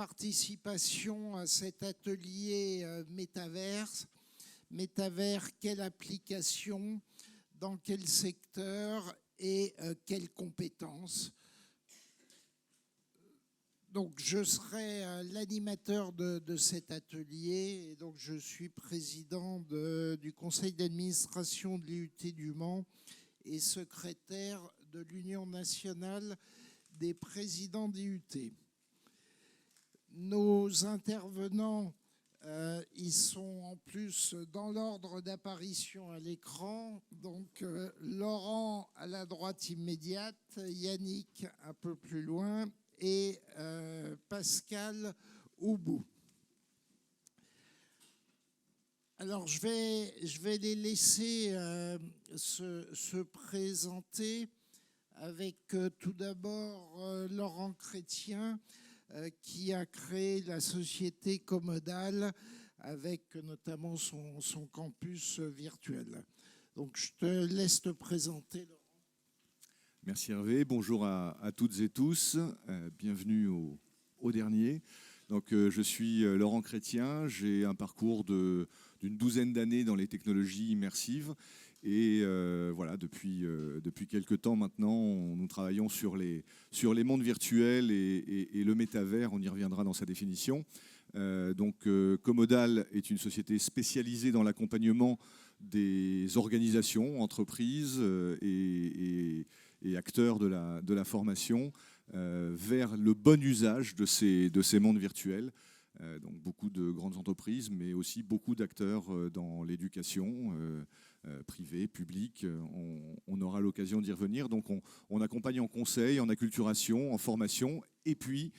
participation à cet atelier métaverse. Métavers, quelle application, dans quel secteur et quelles compétences? Donc, je serai l'animateur de cet atelier et donc je suis président du conseil d'administration de l'IUT du Mans et secrétaire de l'Union nationale des présidents d'IUT. Nos intervenants, ils sont en plus dans l'ordre d'apparition à l'écran. Donc, Laurent à la droite immédiate, Yannick un peu plus loin et Pascal au bout. Alors, je vais les laisser se présenter avec tout d'abord Laurent Chrétien, qui a créé la société Comodal avec notamment son campus virtuel. Donc, je te laisse te présenter, Laurent. Merci Hervé, bonjour à toutes et tous, bienvenue au dernier. Donc, je suis Laurent Chrétien, j'ai un parcours d'une douzaine d'années dans les technologies immersives et voilà, depuis quelques temps maintenant, nous travaillons sur les mondes virtuels et le métavers, on y reviendra dans sa définition. Donc, Comodal est une société spécialisée dans l'accompagnement des organisations, entreprises et acteurs de la formation vers le bon usage de ces mondes virtuels. Donc beaucoup de grandes entreprises, mais aussi beaucoup d'acteurs dans l'éducation privée, publique. On aura l'occasion d'y revenir. Donc on accompagne en conseil, en acculturation, en formation, et puis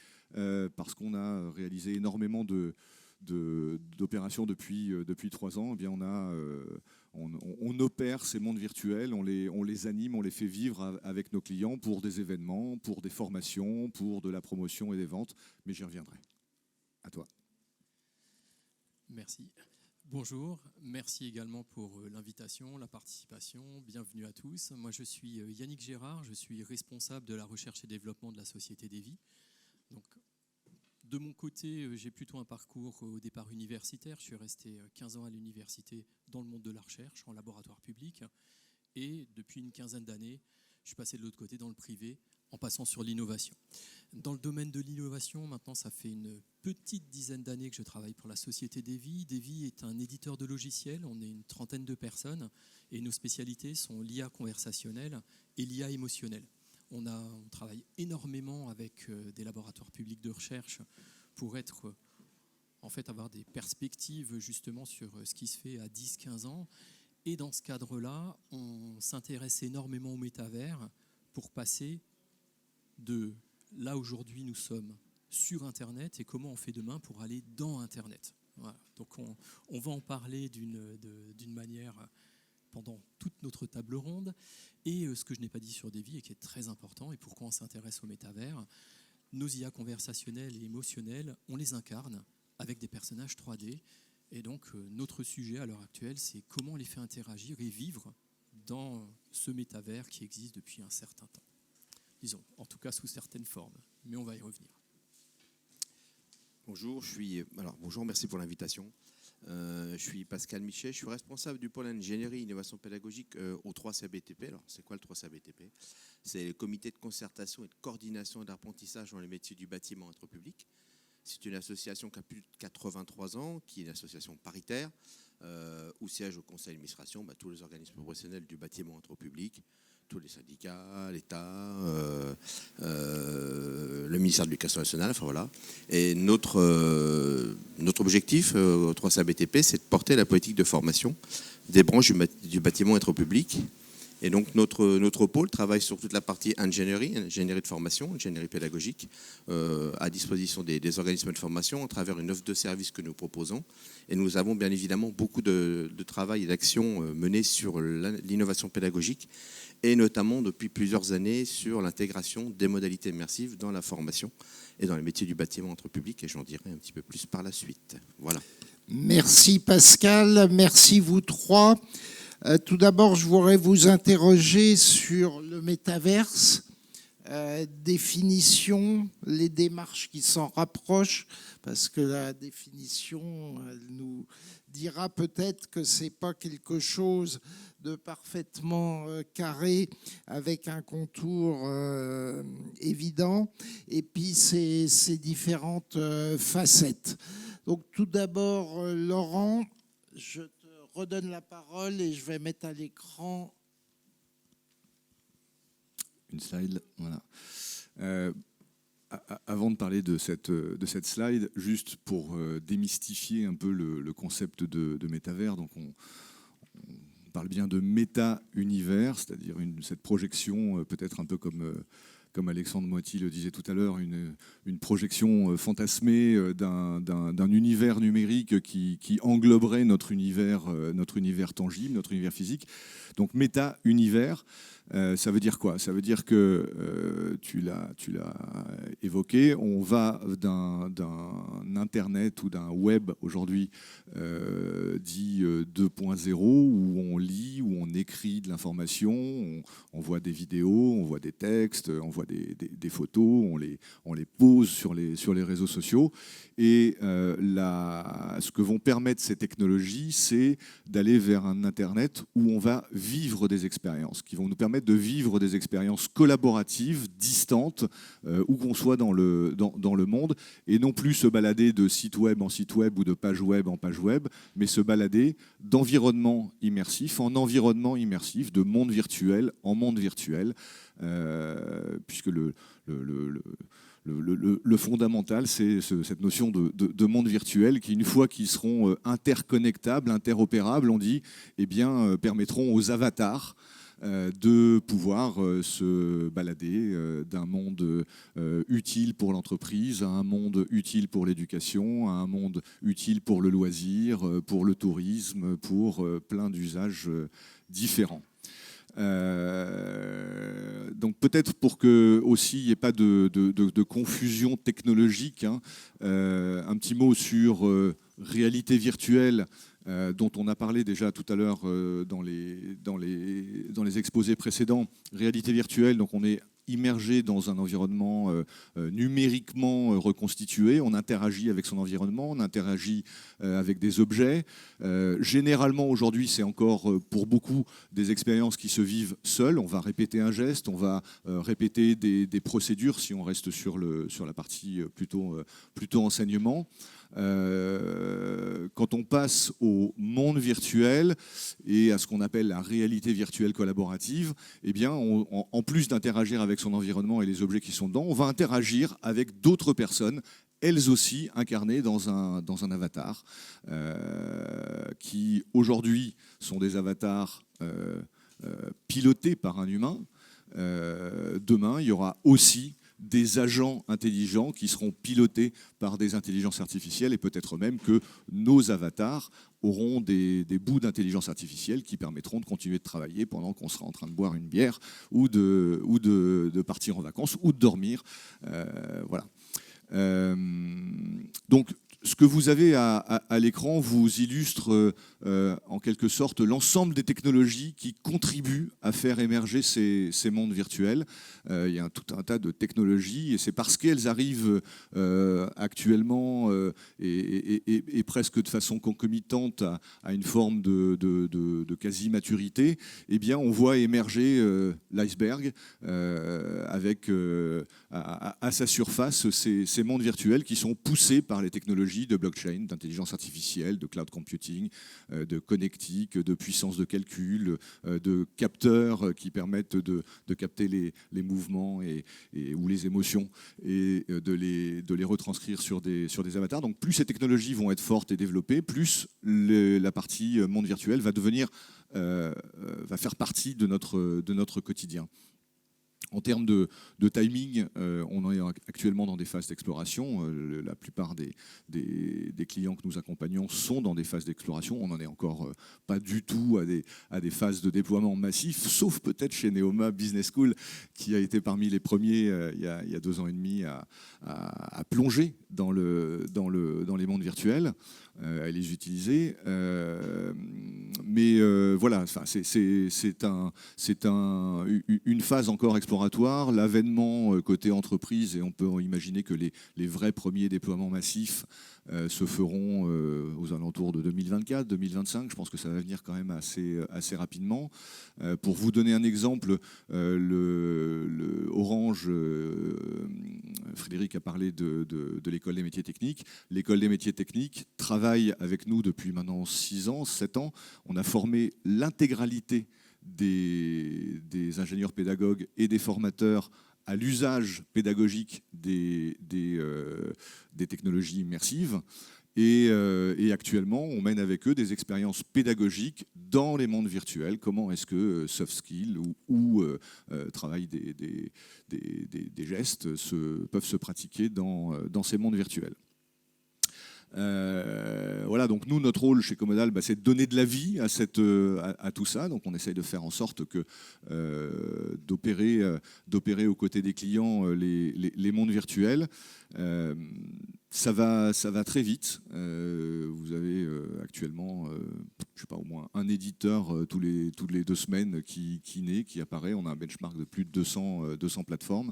parce qu'on a réalisé énormément d'opérations depuis 3 ans, eh bien on opère ces mondes virtuels, on les anime, on les fait vivre avec nos clients pour des événements, pour des formations, pour de la promotion et des ventes. Mais j'y reviendrai. À toi. Merci. Bonjour, merci également pour l'invitation, la participation. Bienvenue à tous. Moi, je suis Yannick Gérard, je suis responsable de la recherche et développement de la société Devi. Donc, de mon côté, j'ai plutôt un parcours au départ universitaire. Je suis resté 15 ans à l'université dans le monde de la recherche, en laboratoire public. Et depuis une quinzaine d'années, je suis passé de l'autre côté dans le privé, en passant sur l'innovation. Dans le domaine de l'innovation, maintenant, ça fait une petite dizaine d'années que je travaille pour la société Devi. Devi est un éditeur de logiciels, on est une trentaine de personnes, et nos spécialités sont l'IA conversationnelle et l'IA émotionnelle. On travaille énormément avec des laboratoires publics de recherche pour avoir des perspectives justement sur ce qui se fait à 10-15 ans. Et dans ce cadre-là, on s'intéresse énormément au métavers pour passer de là aujourd'hui nous sommes sur Internet et comment on fait demain pour aller dans Internet. Voilà. Donc on va en parler d'une manière pendant toute notre table ronde. Et ce que je n'ai pas dit sur Devi et qui est très important et pourquoi on s'intéresse au métavers, nos IA conversationnelles et émotionnelles, on les incarne avec des personnages 3D. Et donc notre sujet à l'heure actuelle, c'est comment on les fait interagir et vivre dans ce métavers qui existe depuis un certain temps. Disons, en tout cas sous certaines formes, mais on va y revenir. Bonjour, bonjour, merci pour l'invitation. Je suis Pascal Michet, je suis responsable du pôle ingénierie et innovation pédagogique au 3CBTP. Alors, c'est quoi le 3CBTP? C'est le comité de concertation et de coordination d'apprentissage dans les métiers du bâtiment entre public. C'est une association qui a plus de 83 ans, qui est une association paritaire, où siègent au conseil d'administration tous les organismes professionnels du bâtiment entre public, tous les syndicats, l'État, le ministère de l'Éducation nationale, enfin voilà. Et notre objectif au 3CBTP, c'est de porter la politique de formation des branches du bâtiment entre public. Et donc notre pôle travaille sur toute la partie ingénierie de formation, ingénierie pédagogique, à disposition des organismes de formation à travers une offre de services que nous proposons. Et nous avons bien évidemment beaucoup de travail et d'actions menées sur l'innovation pédagogique et notamment depuis plusieurs années sur l'intégration des modalités immersives dans la formation et dans les métiers du bâtiment entre public. Et j'en dirai un petit peu plus par la suite. Voilà. Merci Pascal, merci vous trois. Tout d'abord, je voudrais vous interroger sur le métaverse. définition, les démarches qui s'en rapprochent, parce que la définition, elle nous dira peut-être que c'est pas quelque chose de parfaitement carré avec un contour évident, et puis ces différentes facettes. Donc tout d'abord, Laurent, je te redonne la parole et je vais mettre à l'écran une slide, voilà. Avant de parler de cette slide, juste pour démystifier un peu le concept de métavers, donc on parle bien de méta-univers, c'est-à-dire cette projection, peut-être un peu comme Alexandre Moiti le disait tout à l'heure, une projection fantasmée d'un univers numérique qui engloberait notre univers tangible, notre univers physique. Donc méta-univers, ça veut dire quoi? Ça veut dire que, tu l'as évoqué, on va d'un Internet ou d'un web aujourd'hui dit 2.0, où on lit, où on écrit de l'information, on voit des vidéos, on voit des textes, on voit des photos, on les pose sur les réseaux sociaux. Et ce que vont permettre ces technologies, c'est d'aller vers un Internet où on va vivre des expériences, qui vont nous permettre de vivre des expériences collaboratives, distantes, où qu'on soit dans le monde, et non plus se balader de site web en site web ou de page web en page web, mais se balader d'environnement immersif en environnement immersif, de monde virtuel en monde virtuel, puisque le fondamental, c'est cette notion de monde virtuel qui, une fois qu'ils seront interconnectables, interopérables, on dit, eh bien, permettront aux avatars de pouvoir se balader d'un monde utile pour l'entreprise à un monde utile pour l'éducation, à un monde utile pour le loisir, pour le tourisme, pour plein d'usages différents. Donc peut-être pour que aussi il n'y ait pas de confusion technologique, hein, un petit mot sur réalité virtuelle, dont on a parlé déjà tout à l'heure dans les exposés précédents. Réalité virtuelle, donc on est immergé dans un environnement numériquement reconstitué, on interagit avec son environnement, on interagit avec des objets. Généralement aujourd'hui, c'est encore pour beaucoup des expériences qui se vivent seules. On va répéter un geste, on va répéter des procédures si on reste sur la partie plutôt enseignement. Quand on passe au monde virtuel et à ce qu'on appelle la réalité virtuelle collaborative, eh bien, en plus d'interagir avec son environnement et les objets qui sont dedans, on va interagir avec d'autres personnes, elles aussi incarnées dans un avatar, qui aujourd'hui sont des avatars pilotés par un humain. Demain, il y aura aussi des agents intelligents qui seront pilotés par des intelligences artificielles, et peut-être même que nos avatars auront des bouts d'intelligence artificielle qui permettront de continuer de travailler pendant qu'on sera en train de boire une bière ou de partir en vacances ou de dormir. Voilà. Donc, ce que vous avez à l'écran vous illustre en quelque sorte l'ensemble des technologies qui contribuent à faire émerger ces mondes virtuels. Il y a tout un tas de technologies, et c'est parce qu'elles arrivent actuellement et presque de façon concomitante à une forme de quasi-maturité, eh bien, on voit émerger l'iceberg avec à sa surface ces mondes virtuels qui sont poussés par les technologies de blockchain, d'intelligence artificielle, de cloud computing, de connectique, de puissance de calcul, de capteurs qui permettent de capter les mouvements ou les émotions et de les retranscrire sur des avatars. Donc plus ces technologies vont être fortes et développées, plus la partie monde virtuel va va faire partie de notre quotidien. En termes de timing, on est actuellement dans des phases d'exploration. La plupart des clients que nous accompagnons sont dans des phases d'exploration. On n'en est encore pas du tout à des phases de déploiement massif, sauf peut-être chez Neoma Business School, qui a été parmi les premiers il y a 2 ans et demi à plonger dans les mondes virtuels, à les utiliser. voilà, enfin, c'est une phase encore exploratoire. L'avènement côté entreprise, et on peut imaginer que les vrais premiers déploiements massifs se feront aux alentours de 2024, 2025. Je pense que ça va venir quand même assez rapidement. Pour vous donner un exemple, le Orange, Frédéric a parlé de l'école des métiers techniques. L'école des métiers techniques travaille avec nous depuis maintenant 6 ans, 7 ans. On a formé l'intégralité des ingénieurs pédagogues et des formateurs à l'usage pédagogique des technologies immersives. Et actuellement, on mène avec eux des expériences pédagogiques dans les mondes virtuels. Comment est-ce que soft skills ou travail des gestes peuvent se pratiquer dans ces mondes virtuels. Voilà, donc nous, notre rôle chez Comodal, c'est de donner de la vie à tout ça. Donc on essaye de faire en sorte que d'opérer aux côtés des clients les mondes virtuels. Ça va très vite. Vous avez actuellement, je sais pas, au moins un éditeur toutes les 2 semaines qui naît, qui apparaît. On a un benchmark de plus de 200 plateformes.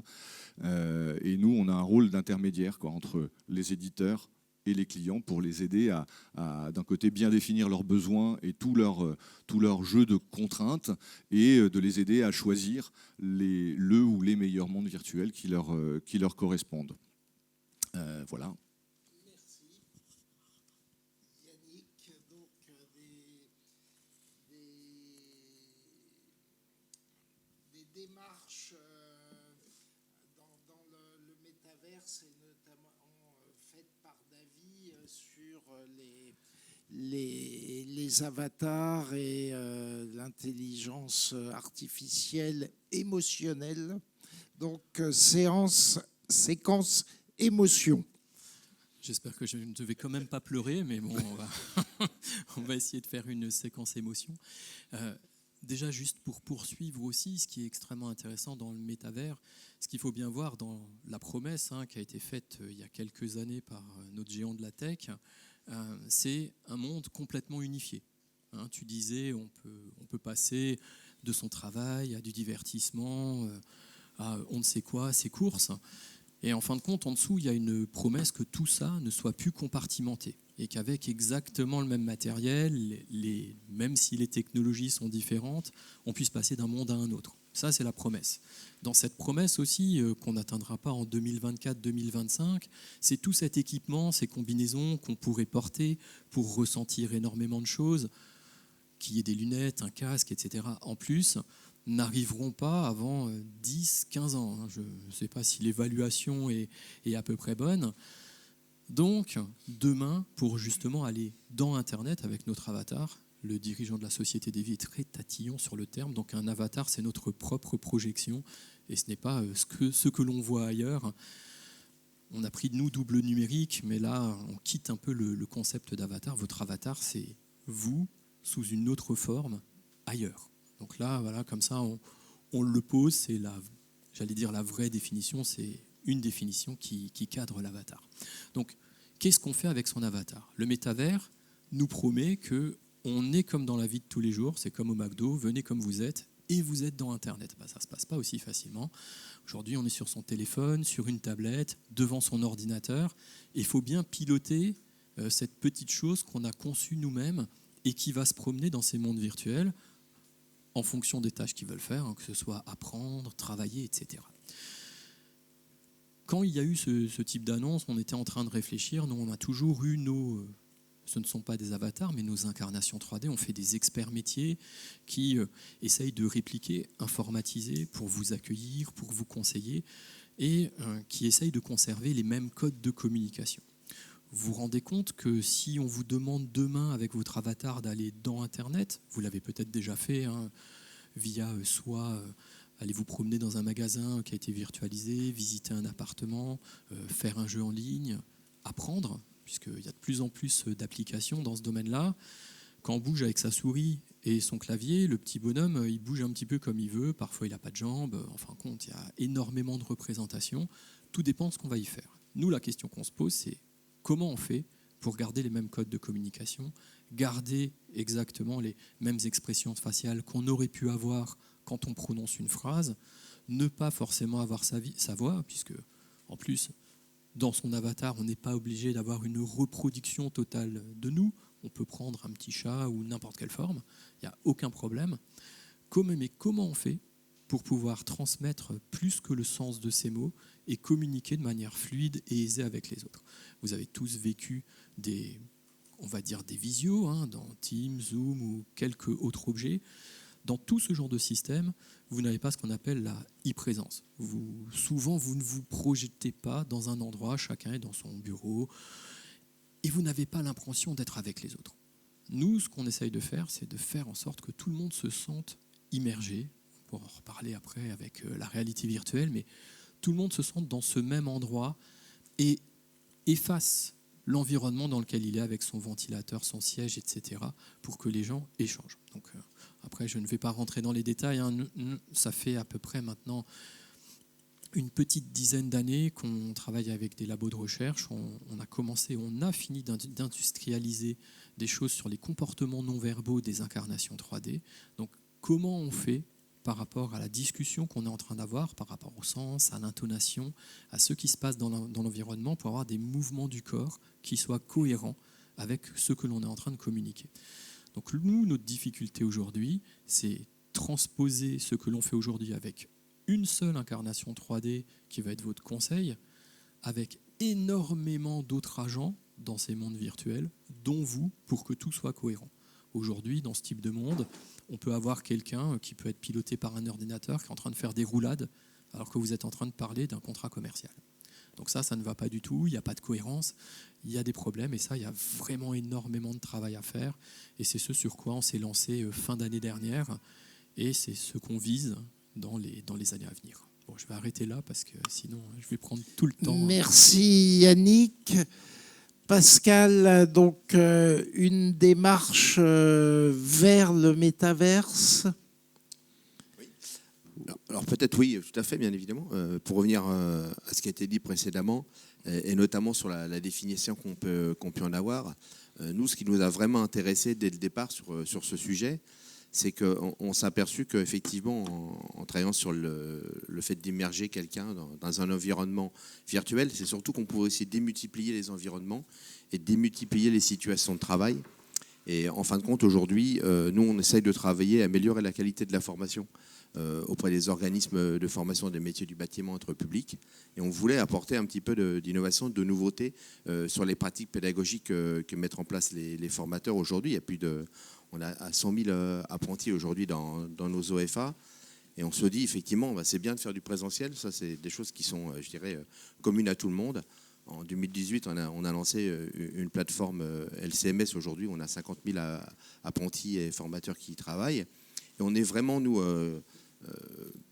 Et nous, on a un rôle d'intermédiaire entre les éditeurs et les clients pour les aider à d'un côté, bien définir leurs besoins et tout leur jeu de contraintes, et de les aider à choisir le ou les meilleurs mondes virtuels qui leur correspondent. Voilà. Merci. Yannick, donc des démarches dans le métaverse, et notamment faites par Davy sur les avatars et l'intelligence artificielle émotionnelle. Donc, séquence émotion. J'espère que je ne vais quand même pas pleurer, mais bon, on va essayer de faire une séquence émotion. Déjà, juste pour poursuivre aussi, ce qui est extrêmement intéressant dans le métavers, ce qu'il faut bien voir dans la promesse qui a été faite il y a quelques années par notre géant de la tech, c'est un monde complètement unifié. Tu disais, on peut passer de son travail à du divertissement, à on ne sait quoi, à ses courses. Et en fin de compte, en dessous, il y a une promesse que tout ça ne soit plus compartimenté, et qu'avec exactement le même matériel, même si les technologies sont différentes, on puisse passer d'un monde à un autre. Ça, c'est la promesse. Dans cette promesse aussi, qu'on n'atteindra pas en 2024-2025, c'est tout cet équipement, ces combinaisons qu'on pourrait porter pour ressentir énormément de choses, qu'il y ait des lunettes, un casque, etc. En plus, n'arriveront pas avant 10-15 ans. Je ne sais pas si l'évaluation est à peu près bonne. Donc, demain, pour justement aller dans Internet avec notre avatar, le dirigeant de la Société des Vies est très tatillon sur le terme. Donc, un avatar, c'est notre propre projection, et ce n'est pas ce que l'on voit ailleurs. On a pris de nous double numérique, mais là, on quitte un peu le concept d'avatar. Votre avatar, c'est vous, sous une autre forme, ailleurs. Donc là, voilà, comme ça, on le pose. C'est la vraie définition. C'est une définition qui cadre l'avatar. Donc, qu'est-ce qu'on fait avec son avatar ? Le métavers nous promet qu'on est comme dans la vie de tous les jours. C'est comme au McDo, venez comme vous êtes, et vous êtes dans Internet. Ça ne se passe pas aussi facilement. Aujourd'hui, on est sur son téléphone, sur une tablette, devant son ordinateur. Et il faut bien piloter cette petite chose qu'on a conçue nous-mêmes et qui va se promener dans ces mondes virtuels en fonction des tâches qu'ils veulent faire, que ce soit apprendre, travailler, etc. Quand il y a eu ce type d'annonce, on était en train de réfléchir. Nous, on a toujours eu ce ne sont pas des avatars, mais nos incarnations 3D. On fait des experts métiers qui essayent de répliquer, informatiser pour vous accueillir, pour vous conseiller, et qui essayent de conserver les mêmes codes de communication. Vous vous rendez compte que si on vous demande demain avec votre avatar d'aller dans Internet, vous l'avez peut-être déjà fait via soit aller vous promener dans un magasin qui a été virtualisé, visiter un appartement, faire un jeu en ligne, apprendre, puisqu'il y a de plus en plus d'applications dans ce domaine-là. Quand on bouge avec sa souris et son clavier, le petit bonhomme, il bouge un petit peu comme il veut. Parfois, il n'a pas de jambes. En fin de compte, il y a énormément de représentations. Tout dépend de ce qu'on va y faire. Nous, la question qu'on se pose, c'est comment on fait pour garder les mêmes codes de communication, garder exactement les mêmes expressions faciales qu'on aurait pu avoir quand on prononce une phrase, ne pas forcément avoir sa voix, puisque en plus, dans son avatar, on n'est pas obligé d'avoir une reproduction totale de nous. On peut prendre un petit chat ou n'importe quelle forme, il n'y a aucun problème. Mais comment on fait pour pouvoir transmettre plus que le sens de ces mots et communiquer de manière fluide et aisée avec les autres? Vous avez tous vécu des visios, dans Teams, Zoom ou quelques autres objets. Dans tout ce genre de système, vous n'avez pas ce qu'on appelle la e-présence. Souvent, vous ne vous projetez pas dans un endroit, chacun est dans son bureau, et vous n'avez pas l'impression d'être avec les autres. Nous, ce qu'on essaye de faire, c'est de faire en sorte que tout le monde se sente immergé. On pourra en reparler après avec la réalité virtuelle, mais tout le monde se sente dans ce même endroit et efface l'environnement dans lequel il est avec son ventilateur, son siège, etc., pour que les gens échangent. Donc, après, je ne vais pas rentrer dans les détails. Ça fait à peu près maintenant une petite dizaine d'années qu'on travaille avec des labos de recherche. On a fini d'industrialiser des choses sur les comportements non verbaux des incarnations 3D. Donc, comment on fait par rapport à la discussion qu'on est en train d'avoir, par rapport au sens, à l'intonation, à ce qui se passe dans l'environnement, pour avoir des mouvements du corps qui soient cohérents avec ce que l'on est en train de communiquer. Donc nous, notre difficulté aujourd'hui, c'est transposer ce que l'on fait aujourd'hui avec une seule incarnation 3D qui va être votre conseil, avec énormément d'autres agents dans ces mondes virtuels, dont vous, pour que tout soit cohérent. Aujourd'hui, dans ce type de monde, on peut avoir quelqu'un qui peut être piloté par un ordinateur qui est en train de faire des roulades alors que vous êtes en train de parler d'un contrat commercial. Donc ça ne va pas du tout, il n'y a pas de cohérence, il y a des problèmes et ça, il y a vraiment énormément de travail à faire. Et c'est ce sur quoi on s'est lancé fin d'année dernière et c'est ce qu'on vise dans les années à venir. Bon, je vais arrêter là parce que sinon, je vais prendre tout le temps. Merci Yannick. Pascal, donc une démarche vers le métaverse. Alors peut-être oui, tout à fait, bien évidemment. Pour revenir à ce qui a été dit précédemment, et notamment sur la définition qu'on peut en avoir, nous, ce qui nous a vraiment intéressé dès le départ sur ce sujet, c'est qu'on s'est aperçu qu'effectivement, en travaillant sur le fait d'immerger quelqu'un dans un environnement virtuel, c'est surtout qu'on pouvait aussi démultiplier les environnements et démultiplier les situations de travail. Et en fin de compte, aujourd'hui, nous, on essaye de travailler à améliorer la qualité de la formation auprès des organismes de formation des métiers du bâtiment entre publics. Et on voulait apporter un petit peu d'innovation, de nouveauté sur les pratiques pédagogiques que mettent en place les formateurs aujourd'hui. On a 100 000 apprentis aujourd'hui dans nos OFA. Et on se dit, effectivement, c'est bien de faire du présentiel. Ça, c'est des choses qui sont, je dirais, communes à tout le monde. En 2018, on a lancé une plateforme LCMS. Aujourd'hui, on a 50 000 apprentis et formateurs qui y travaillent. Et on est vraiment, nous,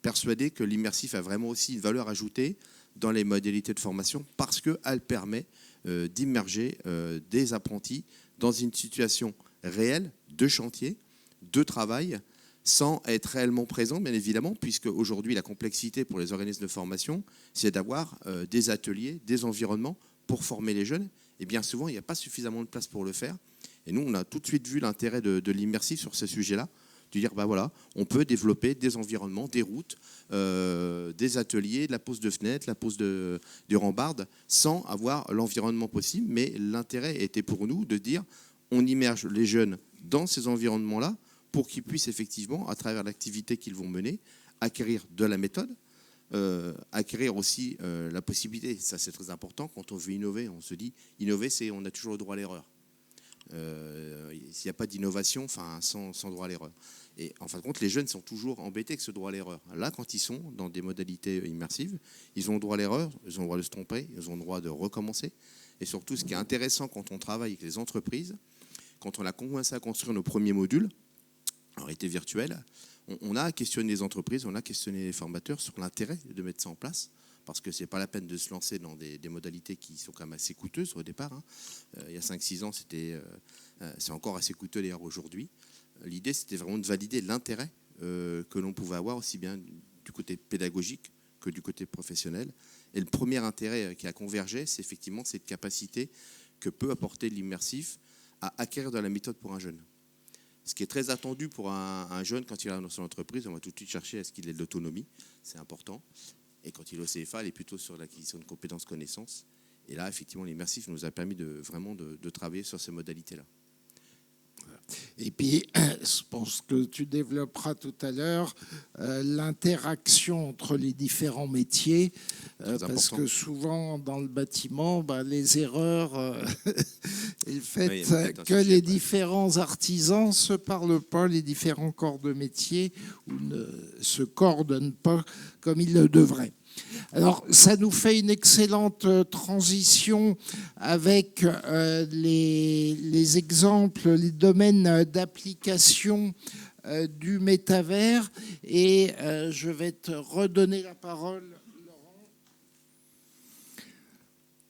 persuadés que l'immersif a vraiment aussi une valeur ajoutée dans les modalités de formation parce qu'elle permet d'immerger des apprentis dans une situation réelle de chantier, de travail, sans être réellement présent, bien évidemment, puisque aujourd'hui, la complexité pour les organismes de formation, c'est d'avoir des ateliers, des environnements pour former les jeunes. Et bien souvent, il n'y a pas suffisamment de place pour le faire. Et nous, on a tout de suite vu l'intérêt de l'immersif sur ce sujet-là, de dire, voilà, on peut développer des environnements, des routes, des ateliers, la pose de fenêtres, la pose de rambardes, sans avoir l'environnement possible. Mais l'intérêt était pour nous de dire, on immerge les jeunes dans ces environnements-là pour qu'ils puissent effectivement, à travers l'activité qu'ils vont mener, acquérir de la méthode, acquérir aussi la possibilité, ça c'est très important, quand on veut innover, on se dit, innover, c'est on a toujours le droit à l'erreur. S'il n'y a pas d'innovation, sans droit à l'erreur. Et en fin de compte, les jeunes sont toujours embêtés avec ce droit à l'erreur. Là, quand ils sont dans des modalités immersives, ils ont le droit à l'erreur, ils ont le droit de se tromper, ils ont le droit de recommencer. Et surtout, ce qui est intéressant quand on travaille avec les entreprises, quand on a commencé à construire nos premiers modules, en réalité virtuelle, on a questionné les entreprises, on a questionné les formateurs sur l'intérêt de mettre ça en place, parce que ce n'est pas la peine de se lancer dans des modalités qui sont quand même assez coûteuses au départ. Il y a 5-6 ans, c'est encore assez coûteux d'ailleurs aujourd'hui. L'idée, c'était vraiment de valider l'intérêt que l'on pouvait avoir, aussi bien du côté pédagogique que du côté professionnel. Et le premier intérêt qui a convergé, c'est effectivement cette capacité que peut apporter l'immersif à acquérir de la méthode pour un jeune. Ce qui est très attendu pour un jeune quand il est dans son entreprise, on va tout de suite chercher à ce qu'il ait de l'autonomie, c'est important. Et quand il est au CFA, il est plutôt sur l'acquisition de compétences, connaissances. Et là, effectivement, l'immersif nous a permis vraiment de travailler sur ces modalités-là. Et puis, je pense que tu développeras tout à l'heure l'interaction entre les différents métiers, parce que souvent dans le bâtiment, les erreurs et le fait que les différents artisans ne se parlent pas, les différents corps de métier, ou ne se coordonnent pas comme ils le devraient. Alors, ça nous fait une excellente transition avec les exemples, les domaines d'application du métavers. Et je vais te redonner la parole, Laurent.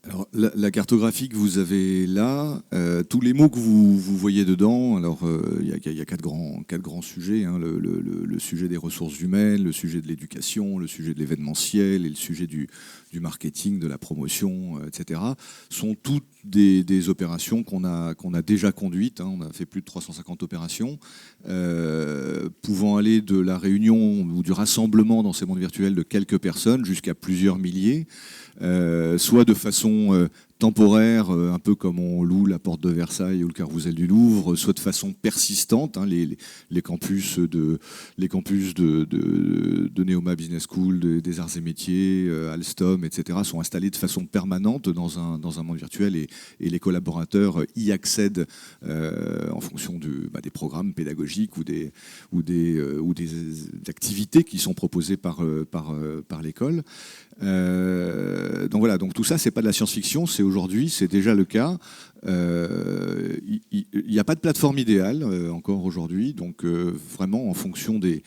Alors, la cartographie que vous avez là, tous les mots que vous voyez dedans, alors il y a quatre grands sujets, hein, le sujet des ressources humaines, le sujet de l'éducation, le sujet de l'événementiel et le sujet du marketing, de la promotion, etc., sont toutes des opérations qu'on a déjà conduites. Hein, on a fait plus de 350 opérations, pouvant aller de la réunion ou du rassemblement dans ces mondes virtuels de quelques personnes jusqu'à plusieurs milliers, soit de façon temporaire, un peu comme on loue la porte de Versailles ou le carrousel du Louvre, soit de façon persistante. Hein, les campus de Neoma Business School, des Arts et Métiers, Alstom, etc., sont installés de façon permanente dans un monde virtuel et les collaborateurs y accèdent en fonction des programmes pédagogiques ou des activités qui sont proposées par l'école. Donc voilà, donc tout ça, c'est pas de la science-fiction, c'est aujourd'hui, c'est déjà le cas. Il n'y a pas de plateforme idéale encore aujourd'hui, donc vraiment en fonction des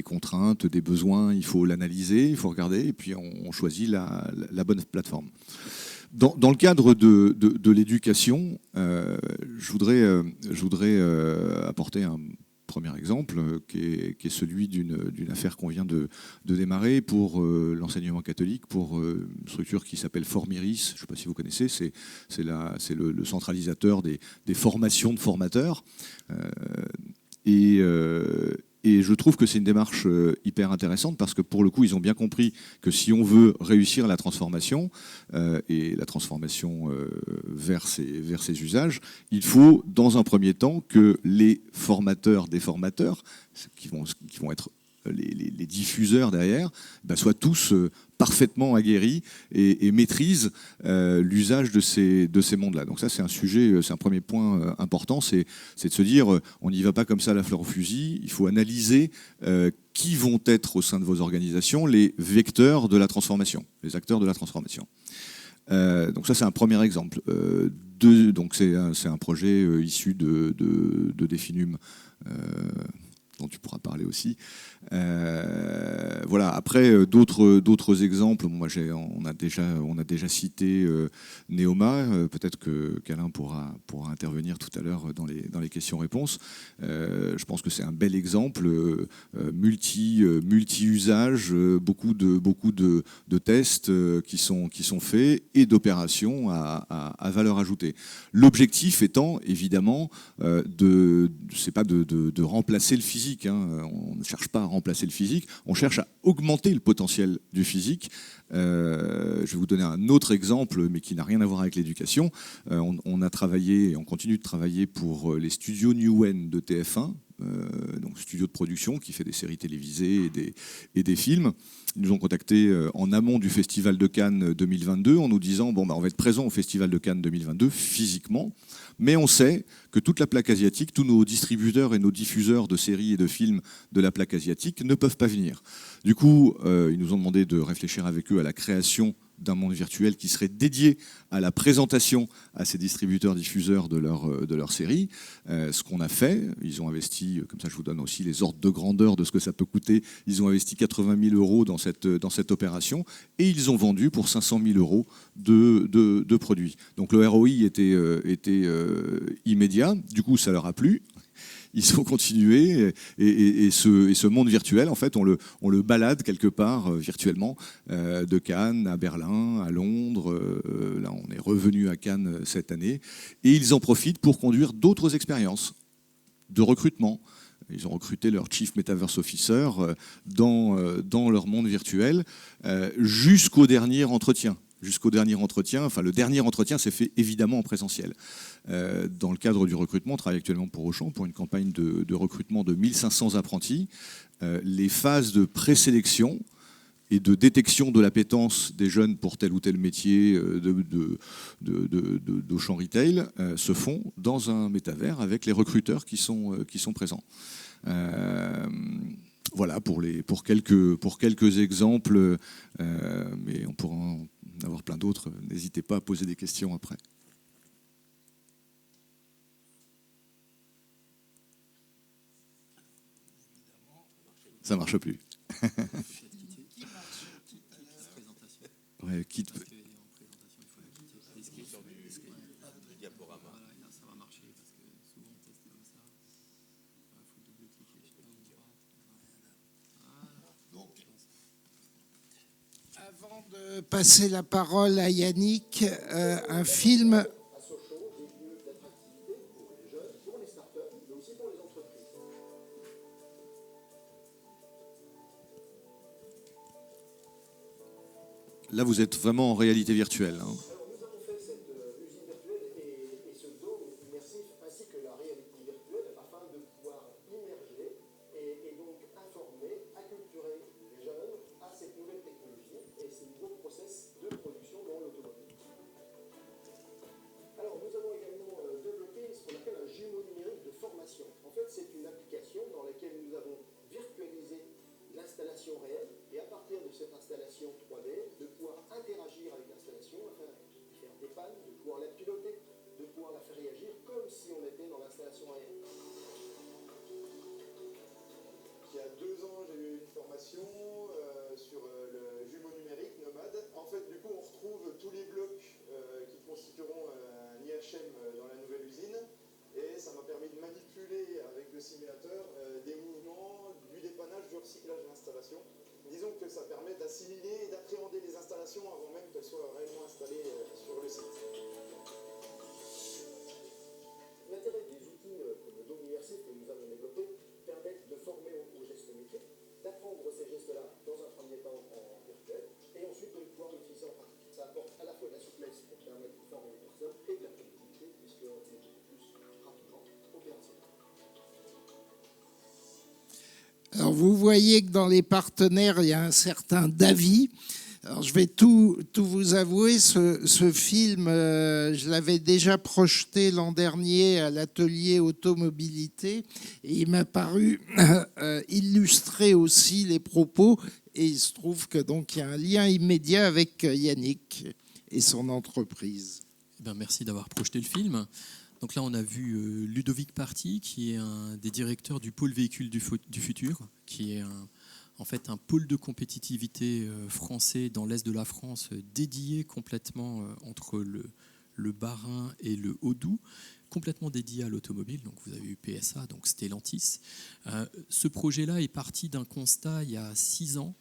contraintes, des besoins, il faut l'analyser, il faut regarder, et puis on choisit la bonne plateforme. Dans le cadre de l'éducation, je voudrais apporter un premier exemple, qui est celui d'une affaire qu'on vient de démarrer pour l'enseignement catholique, pour une structure qui s'appelle Formiris. Je ne sais pas si vous connaissez, c'est le centralisateur des formations de formateurs. Et je trouve que c'est une démarche hyper intéressante parce que pour le coup, ils ont bien compris que si on veut réussir la transformation et la transformation vers ces usages, il faut dans un premier temps que les formateurs des formateurs, qui vont être les diffuseurs derrière, soient tous parfaitement aguerris et maîtrisent l'usage de ces mondes-là. Donc ça, c'est un sujet, c'est un premier point important, c'est de se dire, on n'y va pas comme ça à la fleur au fusil, il faut analyser qui vont être au sein de vos organisations les vecteurs de la transformation, les acteurs de la transformation. Donc ça, c'est un premier exemple. Donc c'est un projet issu de Definum, dont tu pourras parler aussi. Voilà. Après, d'autres exemples. On a déjà cité Neoma. Peut-être qu'Alain pourra intervenir tout à l'heure dans les questions-réponses. Je pense que c'est un bel exemple, multi-usage, beaucoup de tests qui sont faits et d'opérations à valeur ajoutée. L'objectif étant évidemment c'est pas de remplacer le physique. Hein. On ne cherche pas à remplacer le physique, on cherche à augmenter le potentiel du physique. Je vais vous donner un autre exemple, mais qui n'a rien à voir avec l'éducation. On a travaillé et on continue de travailler pour les studios Newen de TF1, donc studio de production qui fait des séries télévisées et des films. Ils nous ont contactés en amont du Festival de Cannes 2022 en nous disant on va être présent au Festival de Cannes 2022 physiquement, mais on sait que toute la plaque asiatique, tous nos distributeurs et nos diffuseurs de séries et de films de la plaque asiatique ne peuvent pas venir. Du coup, ils nous ont demandé de réfléchir avec eux à la création d'un monde virtuel qui serait dédié à la présentation à ces distributeurs-diffuseurs de leur série. Ce qu'on a fait, ils ont investi, comme ça je vous donne aussi les ordres de grandeur de ce que ça peut coûter, ils ont investi 80 000 € dans cette opération et ils ont vendu pour 500 000 € de produits. Donc le ROI était immédiat, du coup ça leur a plu. il faut continuer. Et ce monde virtuel, en fait, on le balade quelque part virtuellement, de Cannes à Berlin, à Londres. Là, on est revenu à Cannes cette année. Et ils en profitent pour conduire d'autres expériences de recrutement. Ils ont recruté leur Chief Metaverse Officer dans leur monde virtuel jusqu'au dernier entretien. Enfin, le dernier entretien s'est fait évidemment en présentiel. Dans le cadre du recrutement, on travaille actuellement pour Auchan, pour une campagne de recrutement de 1500 apprentis. Les phases de présélection et de détection de l'appétence des jeunes pour tel ou tel métier d'Auchan Retail se font dans un métavers avec les recruteurs qui sont présents. Voilà pour quelques exemples, mais on pourra en avoir plein d'autres. N'hésitez pas à poser des questions après. Ça marche plus. Ouais, quitte. Avant de passer la parole à Yannick, un film. Là, vous êtes vraiment en réalité virtuelle. Hein. Alors, nous avons fait cette usine virtuelle et ce dôme immersif ainsi que la réalité virtuelle afin de pouvoir immerger et donc informer, acculturer les jeunes à cette nouvelle technologie et ces nouveaux process de production dans l'automobile. Alors, nous avons également développé ce qu'on appelle un jumeau numérique de formation. En fait, c'est une application dans laquelle nous avons virtualisé l'installation réelle et à partir de cette installation 3D, de pouvoir interagir avec l'installation afin de faire des pannes, de pouvoir la piloter, de pouvoir la faire réagir comme si on était dans l'installation réelle. Il y a 2 ans, j'ai eu une formation sur le jumeau numérique Nomade. En fait, du coup, on retrouve tous les blocs qui constitueront un IHM dans la nouvelle usine. Et ça m'a permis de manipuler avec le simulateur des mouvements, du dépannage, du recyclage de l'installation. Disons que ça permet d'assimiler et d'appréhender les installations avant même qu'elles soient réellement installées sur le site. L'intérêt des outils comme le dôme immersif que nous avons développé permettent de former aux gestes métiers, d'apprendre ces gestes-là dans un premier temps en virtuel et ensuite de les pouvoir utiliser en pratique. Ça apporte à la fois de la souplesse pour permettre de former les personnes et de la productivité puisqu'on est beaucoup plus rapidement opérationnel. Alors vous voyez que dans les partenaires, il y a un certain David. Alors je vais tout vous avouer, ce film, je l'avais déjà projeté l'an dernier à l'atelier automobilité et il m'a paru illustrer aussi les propos et il se trouve que donc il y a un lien immédiat avec Yannick et son entreprise. Merci d'avoir projeté le film. Donc là, on a vu Ludovic Party, qui est un des directeurs du pôle véhicule du futur, qui est en fait un pôle de compétitivité français dans l'est de la France, dédié complètement entre le Bas-Rhin et le Haut-Doubs, complètement dédié à l'automobile. Donc vous avez eu PSA, donc Stellantis. Ce projet-là est parti d'un constat il y a 6 ans,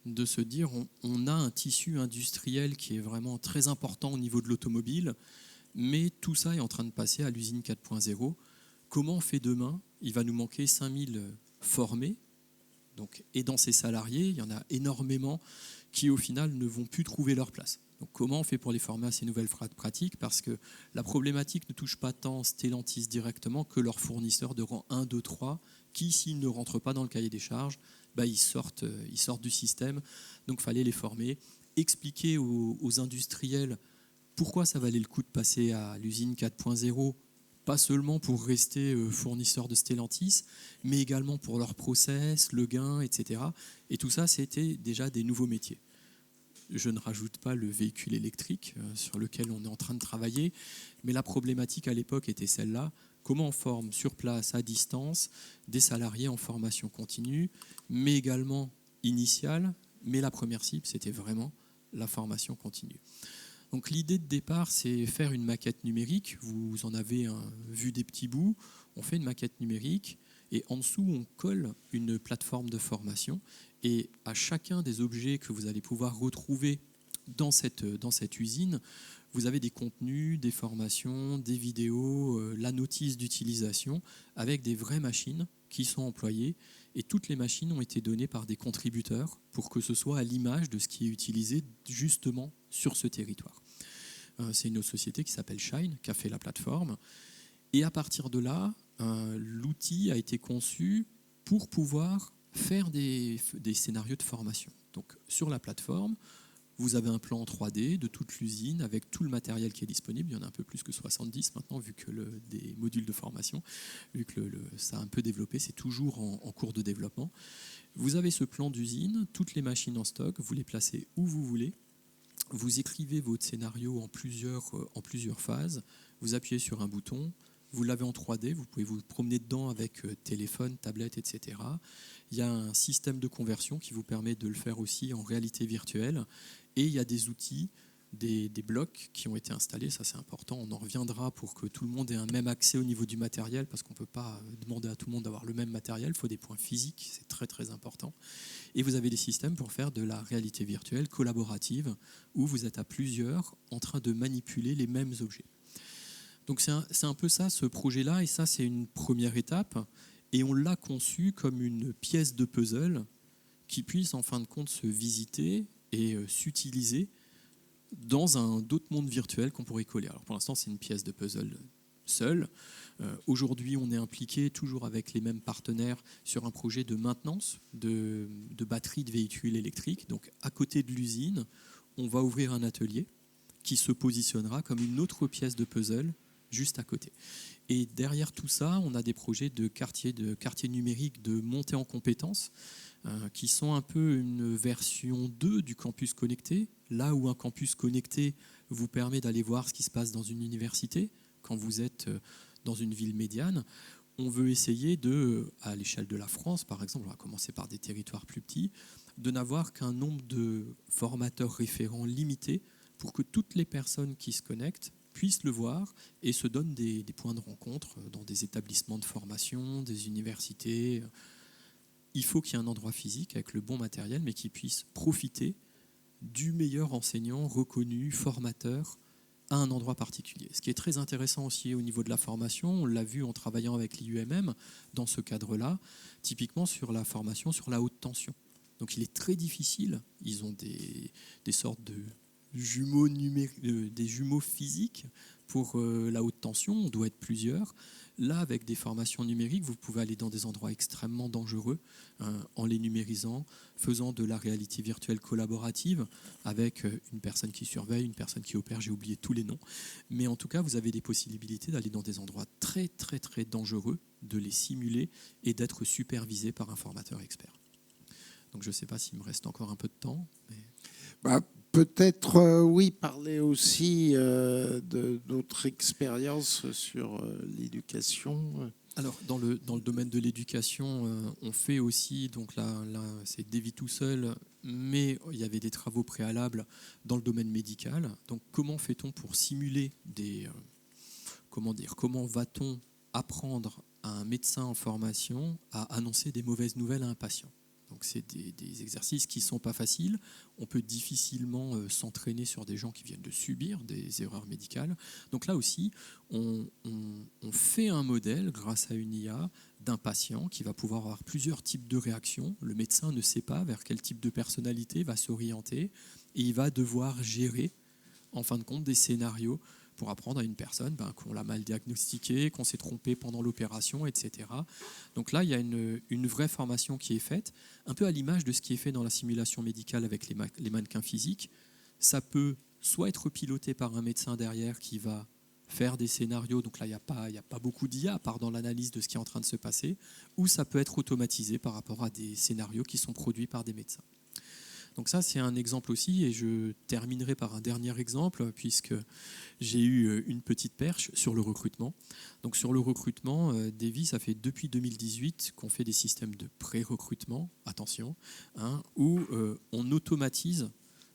de se dire on a un tissu industriel qui est vraiment très important au niveau de l'automobile, mais tout ça est en train de passer à l'usine 4.0. Comment on fait demain ? Il va nous manquer 5000 formés. Donc, et dans ces salariés, il y en a énormément qui, au final, ne vont plus trouver leur place. Donc, comment on fait pour les former à ces nouvelles pratiques ? Parce que la problématique ne touche pas tant Stellantis directement que leurs fournisseurs de rang 1, 2, 3, qui, s'ils ne rentrent pas dans le cahier des charges, ils sortent du système. Donc, il fallait les former, expliquer aux industriels pourquoi ça valait le coup de passer à l'usine 4.0, pas seulement pour rester fournisseur de Stellantis, mais également pour leur process, le gain, etc. Et tout ça, c'était déjà des nouveaux métiers. Je ne rajoute pas le véhicule électrique sur lequel on est en train de travailler, mais la problématique à l'époque était celle-là. Comment on forme sur place, à distance, des salariés en formation continue, mais également initiale, mais la première cible, c'était vraiment la formation continue. Donc l'idée de départ, c'est faire une maquette numérique. Vous en avez vu des petits bouts. On fait une maquette numérique et en dessous, on colle une plateforme de formation. Et à chacun des objets que vous allez pouvoir retrouver dans cette usine, vous avez des contenus, des formations, des vidéos, la notice d'utilisation avec des vraies machines qui sont employées. Et toutes les machines ont été données par des contributeurs pour que ce soit à l'image de ce qui est utilisé justement sur ce territoire. C'est une autre société qui s'appelle Shine qui a fait la plateforme. Et à partir de là, l'outil a été conçu pour pouvoir faire des scénarios de formation. Donc sur la plateforme, vous avez un plan en 3D de toute l'usine avec tout le matériel qui est disponible. Il y en a un peu plus que 70 maintenant, vu que des modules de formation, vu que ça a un peu développé, c'est toujours en cours de développement. Vous avez ce plan d'usine, toutes les machines en stock, vous les placez où vous voulez. Vous écrivez votre scénario en plusieurs phases. Vous appuyez sur un bouton, vous l'avez en 3D, vous pouvez vous promener dedans avec téléphone, tablette, etc. Il y a un système de conversion qui vous permet de le faire aussi en réalité virtuelle. Et il y a des outils, des blocs qui ont été installés, ça c'est important, on en reviendra pour que tout le monde ait un même accès au niveau du matériel, parce qu'on ne peut pas demander à tout le monde d'avoir le même matériel, il faut des points physiques, c'est très très important. Et vous avez des systèmes pour faire de la réalité virtuelle collaborative, où vous êtes à plusieurs en train de manipuler les mêmes objets. Donc c'est un peu ça, ce projet-là, et ça c'est une première étape, et on l'a conçu comme une pièce de puzzle qui puisse en fin de compte se visiter et s'utiliser dans un autre monde virtuel qu'on pourrait coller. Alors pour l'instant, c'est une pièce de puzzle seule. Aujourd'hui, on est impliqué toujours avec les mêmes partenaires sur un projet de maintenance de batteries de véhicules électriques. Donc à côté de l'usine, on va ouvrir un atelier qui se positionnera comme une autre pièce de puzzle juste à côté. Et derrière tout ça, on a des projets de quartier numérique, de montée en compétences, qui sont un peu une version 2 du campus connecté, là où un campus connecté vous permet d'aller voir ce qui se passe dans une université, quand vous êtes dans une ville médiane. On veut essayer à l'échelle de la France, par exemple, on va commencer par des territoires plus petits, de n'avoir qu'un nombre de formateurs référents limité pour que toutes les personnes qui se connectent puissent le voir et se donnent des points de rencontre dans des établissements de formation, des universités. Il faut qu'il y ait un endroit physique avec le bon matériel, mais qui puisse profiter du meilleur enseignant reconnu, formateur, à un endroit particulier. Ce qui est très intéressant aussi au niveau de la formation, on l'a vu en travaillant avec l'IUMM dans ce cadre-là, typiquement sur la formation sur la haute tension. Donc il est très difficile, ils ont des sortes de jumeaux des jumeaux physiques pour la haute tension, on doit être plusieurs. Là, avec des formations numériques, vous pouvez aller dans des endroits extrêmement dangereux en les numérisant, faisant de la réalité virtuelle collaborative avec une personne qui surveille, une personne qui opère, j'ai oublié tous les noms. Mais en tout cas, vous avez des possibilités d'aller dans des endroits très, très, très dangereux, de les simuler et d'être supervisé par un formateur expert. Donc je ne sais pas s'il me reste encore un peu de temps. Mais... Peut-être, oui, parler aussi de notre expérience sur l'éducation. Alors, dans le domaine de l'éducation, on fait aussi, donc là c'est Davy tout seul, mais il y avait des travaux préalables dans le domaine médical. Donc, comment fait-on pour simuler comment va-t-on apprendre à un médecin en formation à annoncer des mauvaises nouvelles à un patient ? Donc c'est des exercices qui ne sont pas faciles. On peut difficilement s'entraîner sur des gens qui viennent de subir des erreurs médicales. Donc là aussi, on fait un modèle grâce à une IA d'un patient qui va pouvoir avoir plusieurs types de réactions. Le médecin ne sait pas vers quel type de personnalité va s'orienter et il va devoir gérer, en fin de compte, des scénarios pour apprendre à une personne qu'on l'a mal diagnostiquée, qu'on s'est trompé pendant l'opération, etc. Donc là, il y a une vraie formation qui est faite, un peu à l'image de ce qui est fait dans la simulation médicale avec les mannequins physiques. Ça peut soit être piloté par un médecin derrière qui va faire des scénarios, donc là, il n'y a pas beaucoup d'IA, à part dans l'analyse de ce qui est en train de se passer, ou ça peut être automatisé par rapport à des scénarios qui sont produits par des médecins. Donc ça, c'est un exemple aussi, et je terminerai par un dernier exemple, puisque j'ai eu une petite perche sur le recrutement. Donc sur le recrutement, Davy, ça fait depuis 2018 qu'on fait des systèmes de pré-recrutement, attention, où on automatise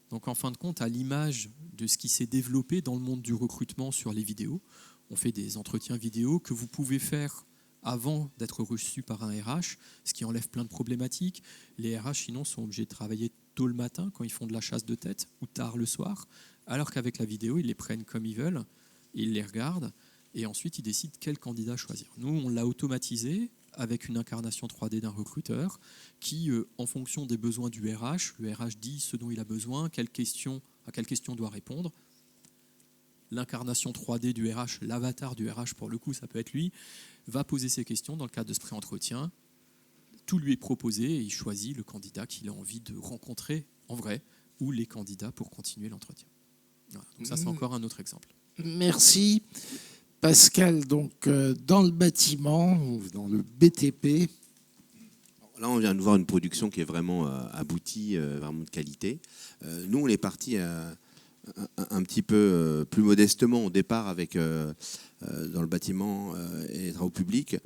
Donc en fin de compte, à l'image de ce qui s'est développé dans le monde du recrutement sur les vidéos, on fait des entretiens vidéo que vous pouvez faire avant d'être reçu par un RH, ce qui enlève plein de problématiques. Les RH, sinon, sont obligés de travailler tôt le matin quand ils font de la chasse de tête ou tard le soir, alors qu'avec la vidéo, ils les prennent comme ils veulent, ils les regardent et ensuite ils décident quel candidat choisir. Nous, on l'a automatisé avec une incarnation 3D d'un recruteur qui, en fonction des besoins du RH, le RH dit ce dont il a besoin, à quelle question doit répondre. L'incarnation 3D du RH, l'avatar du RH pour le coup, ça peut être lui, va poser ses questions dans le cadre de ce pré-entretien. Tout lui est proposé et il choisit le candidat qu'il a envie de rencontrer en vrai ou les candidats pour continuer l'entretien. Voilà. Donc ça, c'est encore un autre exemple. Merci. Pascal, donc dans le bâtiment, dans le BTP. Là, on vient de voir une production qui est vraiment aboutie, vraiment de qualité. Nous, on est parti un petit peu plus modestement au départ avec, dans le bâtiment et les travaux publics.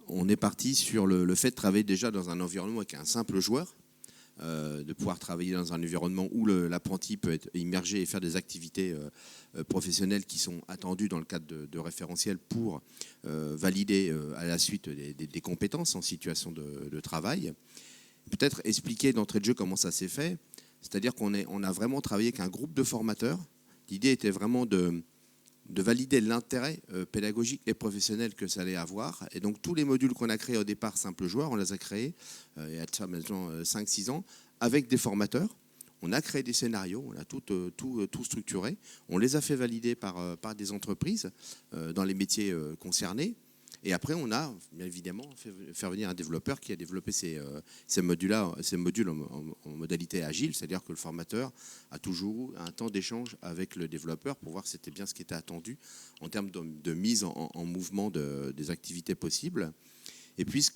On est parti sur le fait de travailler déjà dans un environnement avec un simple joueur, de pouvoir travailler dans un environnement où l'apprenti peut être immergé et faire des activités professionnelles qui sont attendues dans le cadre de référentiels pour valider à la suite des compétences en situation de travail. Peut-être expliquer d'entrée de jeu comment ça s'est fait. C'est-à-dire qu'on a vraiment travaillé avec un groupe de formateurs. L'idée était vraiment de valider l'intérêt pédagogique et professionnel que ça allait avoir. Et donc tous les modules qu'on a créés au départ simple joueur, on les a créés il y a ça maintenant 5-6 ans avec des formateurs. On a créé des scénarios, on a tout structuré. On les a fait valider par des entreprises dans les métiers concernés. Et après, on a bien évidemment fait venir un développeur qui a développé ces modules en modalité agile, c'est-à-dire que le formateur a toujours eu un temps d'échange avec le développeur pour voir si c'était bien ce qui était attendu en termes de mise en mouvement des activités possibles. Et puis, ce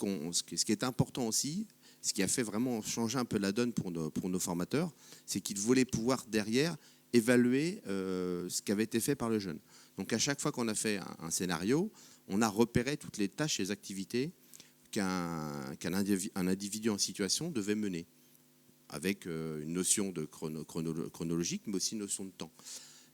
qui est important aussi, ce qui a fait vraiment changer un peu la donne pour nos formateurs, c'est qu'ils voulaient pouvoir derrière évaluer ce qui avait été fait par le jeune. Donc à chaque fois qu'on a fait un scénario, on a repéré toutes les tâches et les activités qu'un individu en situation devait mener, avec une notion de chronologique, mais aussi une notion de temps.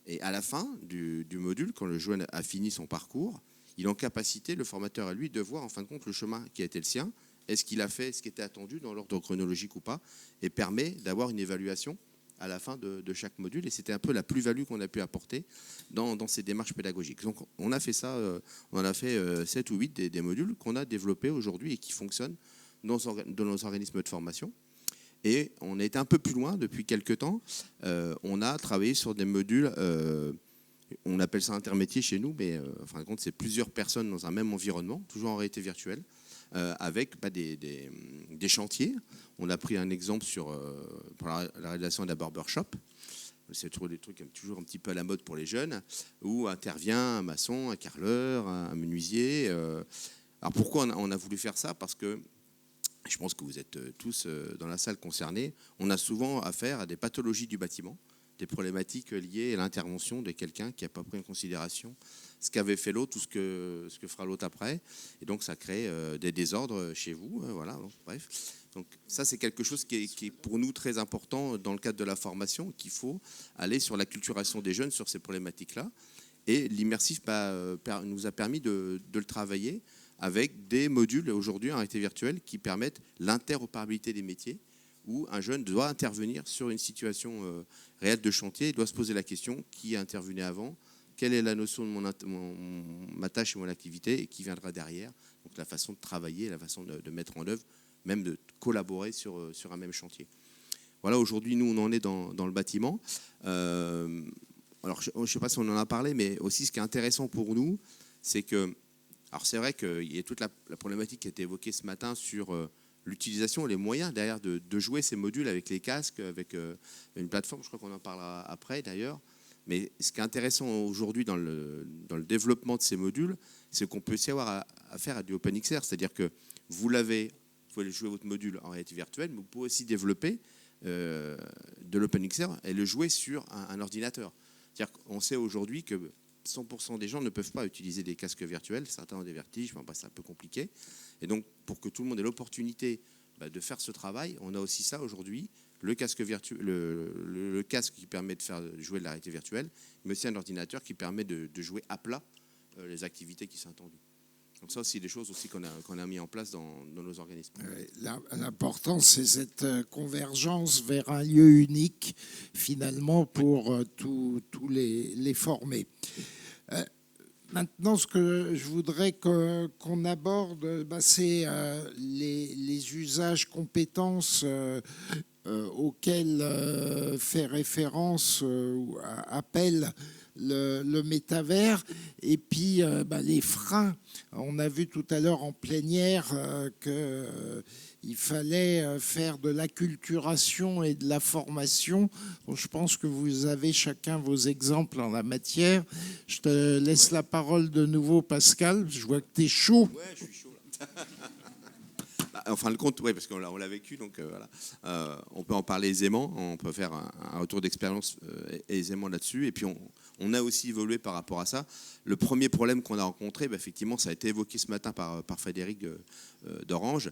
Et à la fin du module, quand le jeune a fini son parcours, il est en capacité, le formateur à lui, de voir en fin de compte le chemin qui a été le sien. Est-ce qu'il a fait ce qui était attendu dans l'ordre chronologique ou pas, et permet d'avoir une évaluation à la fin de chaque module. Et c'était un peu la plus-value qu'on a pu apporter dans ces démarches pédagogiques. Donc on a fait ça, on en a fait 7 ou 8 des modules qu'on a développés aujourd'hui et qui fonctionnent dans nos organismes de formation. Et on a été un peu plus loin depuis quelques temps. On a travaillé sur des modules, on appelle ça intermétier chez nous, mais en fin de compte, c'est plusieurs personnes dans un même environnement, toujours en réalité virtuelle, avec des chantiers. On a pris un exemple pour la réalisation d'un barbershop. C'est toujours des trucs toujours un petit peu à la mode pour les jeunes, où intervient un maçon, un carreleur, un menuisier. Alors pourquoi on a voulu faire ça? Parce que je pense que vous êtes tous dans la salle concernés. On a souvent affaire à des pathologies du bâtiment, des problématiques liées à l'intervention de quelqu'un qui n'a pas pris en considération ce qu'avait fait l'autre ou ce que fera l'autre après. Et donc ça crée des désordres chez vous. Voilà, donc, bref. Donc ça, c'est quelque chose qui est pour nous très important dans le cadre de la formation, qu'il faut aller sur l'acculturation des jeunes sur ces problématiques-là. Et l'immersif nous a permis de le travailler avec des modules aujourd'hui en réalité virtuelle qui permettent l'interopérabilité des métiers, où un jeune doit intervenir sur une situation réelle de chantier, il doit se poser la question: qui a intervenu avant, quelle est la notion de ma tâche et mon activité, et qui viendra derrière. Donc la façon de travailler, la façon de mettre en œuvre, même de collaborer sur un même chantier. Voilà, aujourd'hui, nous, on en est dans le bâtiment. Alors, je ne sais pas si on en a parlé, mais aussi ce qui est intéressant pour nous, c'est que, alors c'est vrai qu'il y a toute la problématique qui a été évoquée ce matin sur l'utilisation, les moyens derrière de jouer ces modules avec les casques, avec une plateforme. Je crois qu'on en parlera après d'ailleurs. Mais ce qui est intéressant aujourd'hui dans le développement de ces modules, c'est qu'on peut aussi avoir affaire à du OpenXR. C'est-à-dire que vous pouvez jouer votre module en réalité virtuelle, mais vous pouvez aussi développer de l'OpenXR et le jouer sur un ordinateur. C'est-à-dire qu'on sait aujourd'hui que 100% des gens ne peuvent pas utiliser des casques virtuels. Certains ont des vertiges, enfin, c'est un peu compliqué. Et donc, pour que tout le monde ait l'opportunité de faire ce travail, on a aussi ça aujourd'hui le casque le casque qui permet de faire jouer de la réalité virtuelle, mais aussi un ordinateur qui permet de jouer à plat les activités qui sont attendues. Donc ça aussi, des choses aussi qu'on a mis en place dans nos organismes. L'important, c'est cette convergence vers un lieu unique, finalement, pour tous les former. Maintenant, ce que je voudrais qu'on aborde, c'est les usages, compétences auxquels fait référence ou appelle le métavers, et puis les freins. On a vu tout à l'heure en plénière qu'il fallait faire de l'acculturation et de la formation. Bon, je pense que vous avez chacun vos exemples en la matière. Je te laisse la parole de nouveau, Pascal. Je vois que tu es chaud. Ouais, je suis chaud là. En fin de compte, oui, parce qu'on l'a vécu, donc voilà. On peut en parler aisément, on peut faire un retour d'expérience aisément là-dessus. Et puis on a aussi évolué par rapport à ça. Le premier problème qu'on a rencontré, effectivement, ça a été évoqué ce matin par Frédéric d'Orange,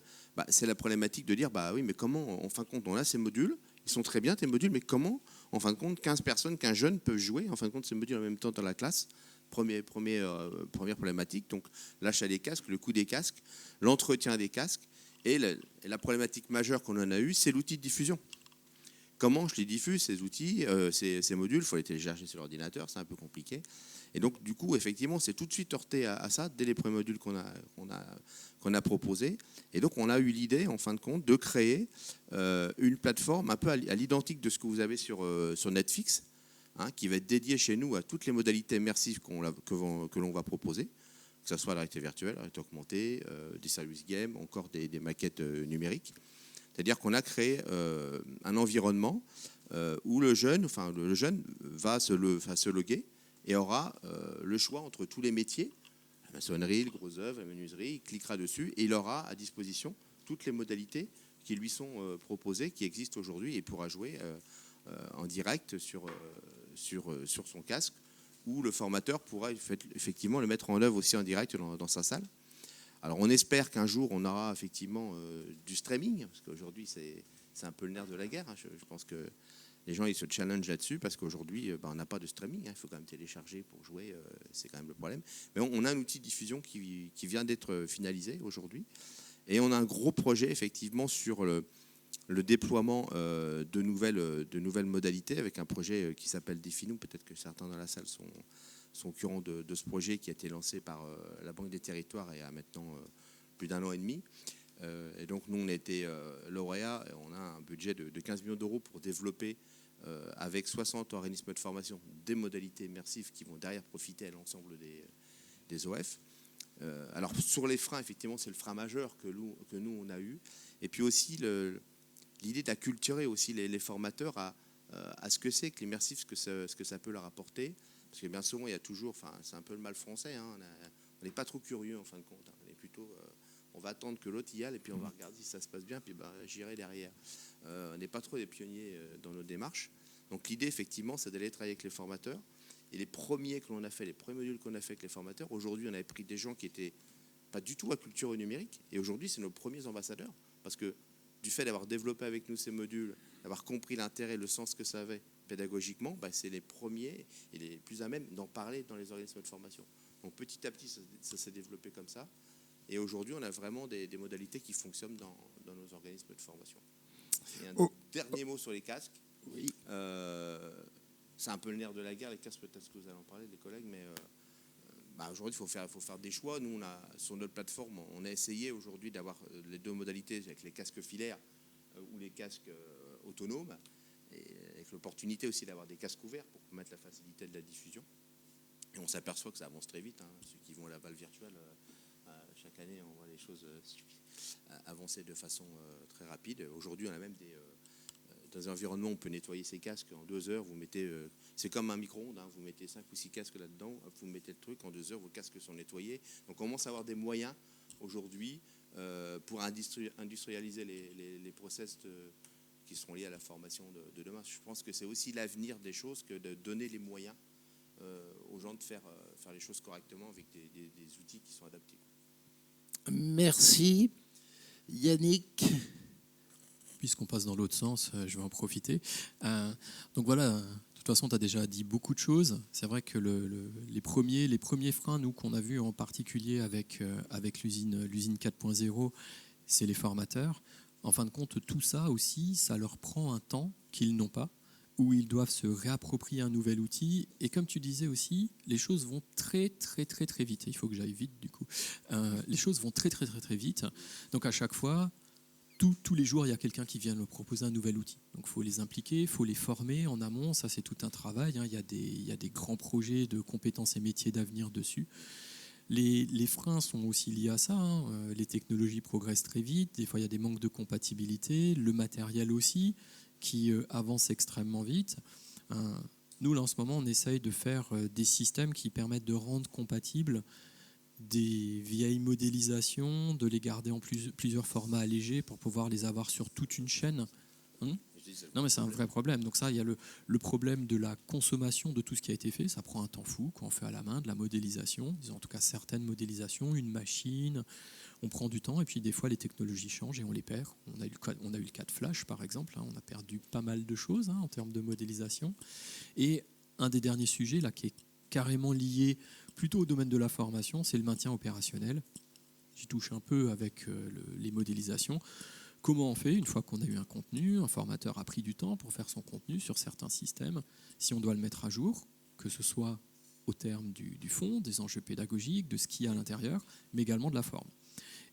c'est la problématique de dire, oui, mais comment, en fin de compte, on a ces modules, ils sont très bien, tes modules, mais comment, en fin de compte, 15 personnes, 15 jeunes peuvent jouer, en fin de compte, ces modules en même temps dans la classe. Première problématique, donc l'achat des casques, le coût des casques, l'entretien des casques. Et la problématique majeure qu'on en a eue, c'est l'outil de diffusion. Comment je les diffuse, ces outils, ces modules? Il faut les télécharger sur l'ordinateur, c'est un peu compliqué. Et donc, du coup, effectivement, c'est tout de suite heurté à ça, dès les premiers modules qu'on a proposés. Et donc, on a eu l'idée, en fin de compte, de créer une plateforme un peu à l'identique de ce que vous avez sur Netflix, qui va être dédiée chez nous à toutes les modalités immersives que l'on va proposer, que ce soit la réalité virtuelle, la réalité augmentée, des services games, encore des maquettes numériques. C'est-à-dire qu'on a créé un environnement où le jeune va se loguer et aura le choix entre tous les métiers, la maçonnerie, le gros œuvre, la menuiserie, il cliquera dessus et il aura à disposition toutes les modalités qui lui sont proposées, qui existent aujourd'hui, et pourra jouer en direct sur son casque, où le formateur pourra effectivement le mettre en œuvre aussi en direct dans sa salle. Alors on espère qu'un jour on aura effectivement du streaming, parce qu'aujourd'hui c'est un peu le nerf de la guerre. Je pense que les gens ils se challengent là-dessus, parce qu'aujourd'hui on n'a pas de streaming, il faut quand même télécharger pour jouer, c'est quand même le problème. Mais on a un outil de diffusion qui vient d'être finalisé aujourd'hui, et on a un gros projet effectivement sur le déploiement de nouvelles modalités, avec un projet qui s'appelle Définou. Peut-être que certains dans la salle sont au courant de ce projet qui a été lancé par la Banque des Territoires il y a maintenant plus d'1 an et demi. Et donc nous, on a été lauréats, on a un budget de 15 millions d'euros pour développer avec 60 organismes de formation des modalités immersives qui vont derrière profiter à l'ensemble des OF. Alors sur les freins, effectivement, c'est le frein majeur que nous on a eu. Et puis aussi l'idée d'acculturer aussi les formateurs à ce que c'est que l'immersif, ce que ça peut leur apporter. Parce que bien souvent, il y a toujours, c'est un peu le mal français, on n'est pas trop curieux en fin de compte. On est plutôt, on va attendre que l'autre y aille et puis on va regarder si ça se passe bien, puis j'irai derrière. On n'est pas trop des pionniers dans nos démarches. Donc l'idée, effectivement, c'est d'aller travailler avec les formateurs. Et les premiers que l'on a fait, les premiers modules qu'on a fait avec les formateurs, aujourd'hui, on avait pris des gens qui étaient pas du tout acculturés au numérique. Et aujourd'hui, c'est nos premiers ambassadeurs. Parce que du fait d'avoir développé avec nous ces modules, d'avoir compris l'intérêt, le sens que ça avait pédagogiquement, c'est les premiers et les plus à même d'en parler dans les organismes de formation. Donc petit à petit, ça s'est développé comme ça. Et aujourd'hui, on a vraiment des modalités qui fonctionnent dans nos organismes de formation. Et un dernier mot sur les casques. Oui. C'est un peu le nerf de la guerre, les casques, peut-être que vous allez en parler, les collègues, mais aujourd'hui, il faut faire des choix. Nous, sur notre plateforme, on a essayé aujourd'hui d'avoir les deux modalités avec les casques filaires ou les casques autonomes, et avec l'opportunité aussi d'avoir des casques ouverts pour permettre la facilité de la diffusion. Et on s'aperçoit que ça avance très vite. Ceux qui vont à la balle virtuelle, chaque année, on voit les choses avancer de façon très rapide. Aujourd'hui, on a même dans un environnement, on peut nettoyer ses casques en 2 heures. Vous mettez, c'est comme un micro-ondes, vous mettez 5 ou 6 casques là-dedans, vous mettez le truc, en 2 heures, vos casques sont nettoyés. Donc on commence à avoir des moyens aujourd'hui pour industrialiser les process qui seront liés à la formation de demain. Je pense que c'est aussi l'avenir des choses que de donner les moyens aux gens de faire les choses correctement avec des outils qui sont adaptés. Merci. Yannick. puisqu'on passe dans l'autre sens, je vais en profiter. Donc voilà, de toute façon, tu as déjà dit beaucoup de choses. C'est vrai que les premiers freins, nous, qu'on a vus en particulier avec l'usine 4.0, c'est les formateurs. En fin de compte, tout ça aussi, ça leur prend un temps qu'ils n'ont pas, où ils doivent se réapproprier un nouvel outil. Et comme tu disais aussi, les choses vont très vite. Il faut que j'aille vite, du coup. Les choses vont très vite. Donc à chaque fois, tous les jours, il y a quelqu'un qui vient me proposer un nouvel outil. Donc il faut les impliquer, il faut les former en amont. Ça, c'est tout un travail. Il y a des grands projets de compétences et métiers d'avenir dessus. Les freins sont aussi liés à ça. Les technologies progressent très vite. Des fois, il y a des manques de compatibilité. Le matériel aussi, qui avance extrêmement vite. Nous, là, en ce moment, on essaye de faire des systèmes qui permettent de rendre compatibles des vieilles modélisations, de les garder en plusieurs formats allégés pour pouvoir les avoir sur toute une chaîne. Non, mais c'est un vrai problème. Donc ça, il y a le problème de la consommation de tout ce qui a été fait. Ça prend un temps fou quand on fait à la main de la modélisation, disons en tout cas certaines modélisations, une machine. On prend du temps et puis des fois les technologies changent et on les perd. On a eu le cas de Flash par exemple, on a perdu pas mal de choses en termes de modélisation. Et un des derniers sujets là, qui est carrément lié plutôt au domaine de la formation, c'est le maintien opérationnel. J'y touche un peu avec les modélisations. Comment on fait une fois qu'on a eu un contenu, un formateur a pris du temps pour faire son contenu sur certains systèmes, si on doit le mettre à jour, que ce soit au terme du fond, des enjeux pédagogiques, de ce qu'il y a à l'intérieur, mais également de la forme.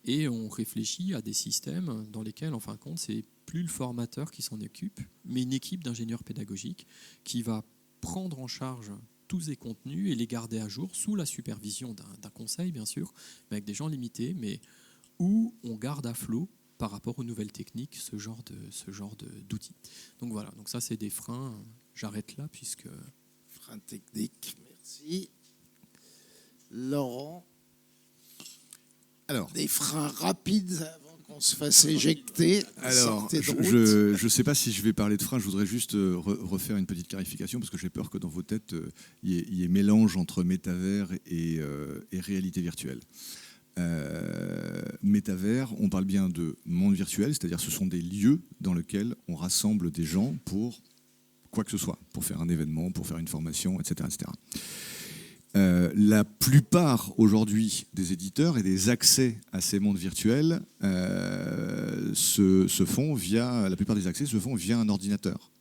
Et on réfléchit à des systèmes dans lesquels, en fin de compte, c'est plus le formateur qui s'en occupe, mais une équipe d'ingénieurs pédagogiques qui va prendre en charge tous ces contenus et les garder à jour sous la supervision d'un conseil, bien sûr, mais avec des gens limités, mais où on garde à flot par rapport aux nouvelles techniques ce genre d'outils. Donc voilà, donc ça c'est des freins. J'arrête là puisque... Frein technique, merci. Laurent. Alors, des freins rapides avant qu'on se fasse éjecter. Alors, Sortez de route. je ne sais pas si je vais parler de freins, je voudrais juste refaire une petite clarification parce que j'ai peur que dans vos têtes, il y ait mélange entre métavers et réalité virtuelle. Métavers, on parle bien de monde virtuel, c'est-à-dire ce sont des lieux dans lesquels on rassemble des gens pour quoi que ce soit, pour faire un événement, pour faire une formation, etc. etc. La plupart aujourd'hui des éditeurs et des accès à ces mondes virtuels se font via, la plupart des accès se font via un ordinateur,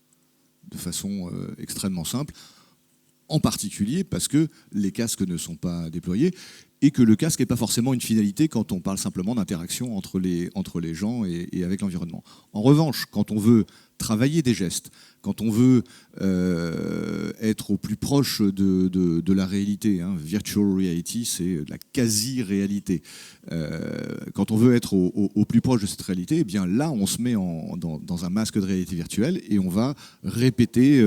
de façon extrêmement simple, en particulier parce que les casques ne sont pas déployés et que le casque n'est pas forcément une finalité quand on parle simplement d'interaction entre les gens et avec l'environnement. En revanche, quand on veut travailler des gestes, quand on veut être au plus proche de la réalité, virtual reality, c'est de la quasi-réalité. Quand on veut être au plus proche de cette réalité, eh bien là, on se met dans un masque de réalité virtuelle et on va répéter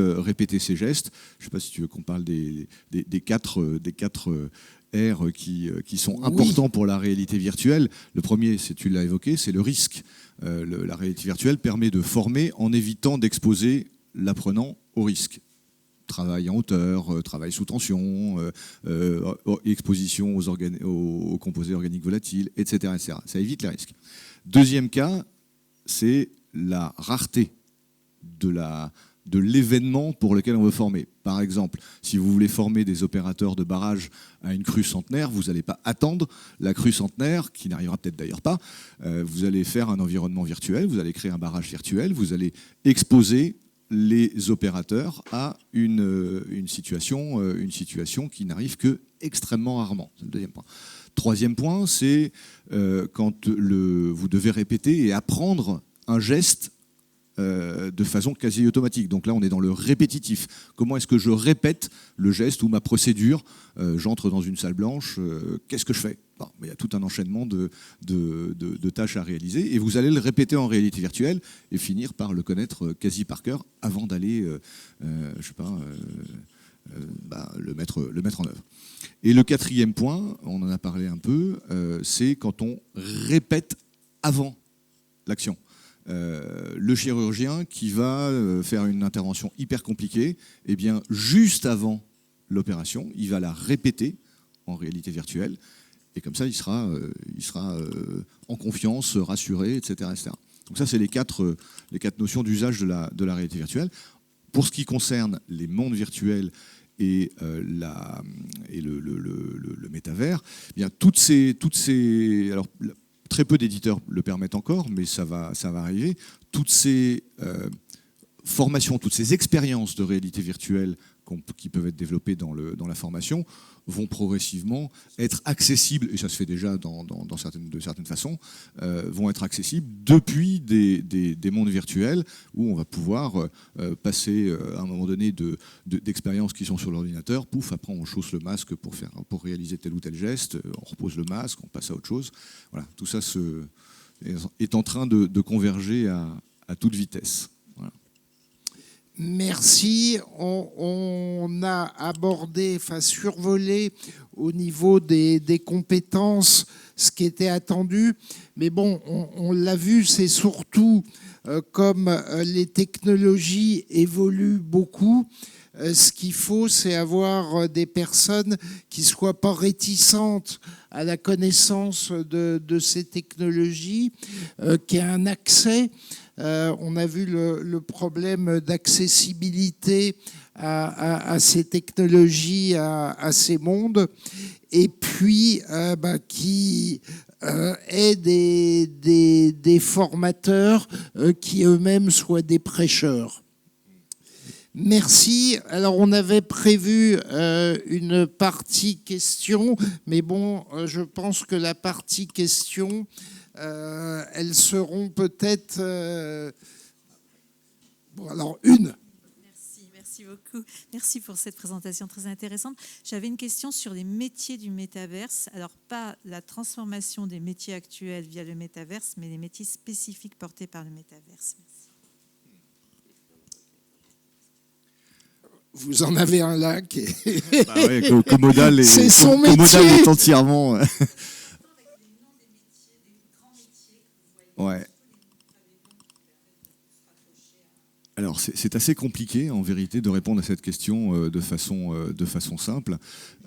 ces gestes. Je ne sais pas si tu veux qu'on parle des quatre R qui sont importants pour la réalité virtuelle. Le premier, tu l'as évoqué, c'est le risque. La réalité virtuelle permet de former en évitant d'exposer l'apprenant au risque. Travail en hauteur, travail sous tension, exposition aux composés organiques volatiles, etc., etc. Ça évite les risques. Deuxième cas, c'est la rareté de l'événement pour lequel on veut former. Par exemple, si vous voulez former des opérateurs de barrage à une crue centenaire, vous n'allez pas attendre la crue centenaire, qui n'arrivera peut-être d'ailleurs pas. Vous allez faire un environnement virtuel, vous allez créer un barrage virtuel, vous allez exposer les opérateurs à une situation qui n'arrive que extrêmement rarement. C'est le deuxième point. Troisième point, c'est quand vous devez répéter et apprendre un geste de façon quasi automatique. Donc là, on est dans le répétitif. Comment est-ce que je répète le geste ou ma procédure? J'entre dans une salle blanche, qu'est-ce que je fais? Bon, il y a tout un enchaînement de tâches à réaliser et vous allez le répéter en réalité virtuelle et finir par le connaître quasi par cœur avant d'aller, le mettre en œuvre. Et le quatrième point, on en a parlé un peu, c'est quand on répète avant l'action. Le chirurgien qui va faire une intervention hyper compliquée, eh bien, juste avant l'opération, il va la répéter en réalité virtuelle, et comme ça, il sera en confiance, rassuré, etc., etc. Donc ça, c'est les quatre notions d'usage de la réalité virtuelle. Pour ce qui concerne les mondes virtuels et le métavers, eh bien toutes ces alors très peu d'éditeurs le permettent encore, mais ça va arriver. Toutes ces formations, toutes ces expériences de réalité virtuelle qui peuvent être développées dans la formation vont progressivement être accessibles, et ça se fait déjà de certaines façons, vont être accessibles depuis des mondes virtuels où on va pouvoir passer à un moment donné d'expériences qui sont sur l'ordinateur, pouf, après on chausse le masque pour réaliser tel ou tel geste, on repose le masque, on passe à autre chose. Voilà, tout ça est en train de converger à toute vitesse. Voilà. Merci. On a abordé, survolé au niveau des compétences ce qui était attendu. Mais bon, on l'a vu, c'est surtout comme les technologies évoluent beaucoup. Ce qu'il faut, c'est avoir des personnes qui ne soient pas réticentes à la connaissance de ces technologies, qui aient un accès. On a vu le problème d'accessibilité à ces technologies, à ces mondes, et puis qui aient des formateurs qui eux-mêmes soient des prêcheurs. Merci. Alors, on avait prévu une partie questions, mais bon, je pense que la partie questions, elles seront peut-être... Bon, alors, une. Merci beaucoup. Merci pour cette présentation très intéressante. J'avais une question sur les métiers du métaverse. Alors, pas la transformation des métiers actuels via le métaverse, mais les métiers spécifiques portés par le métaverse. Merci. Vous en avez un là qui est... Ouais, Comodal c'est son métier. Comodal est entièrement... Ouais. Alors, c'est assez compliqué, en vérité, de répondre à cette question de façon simple.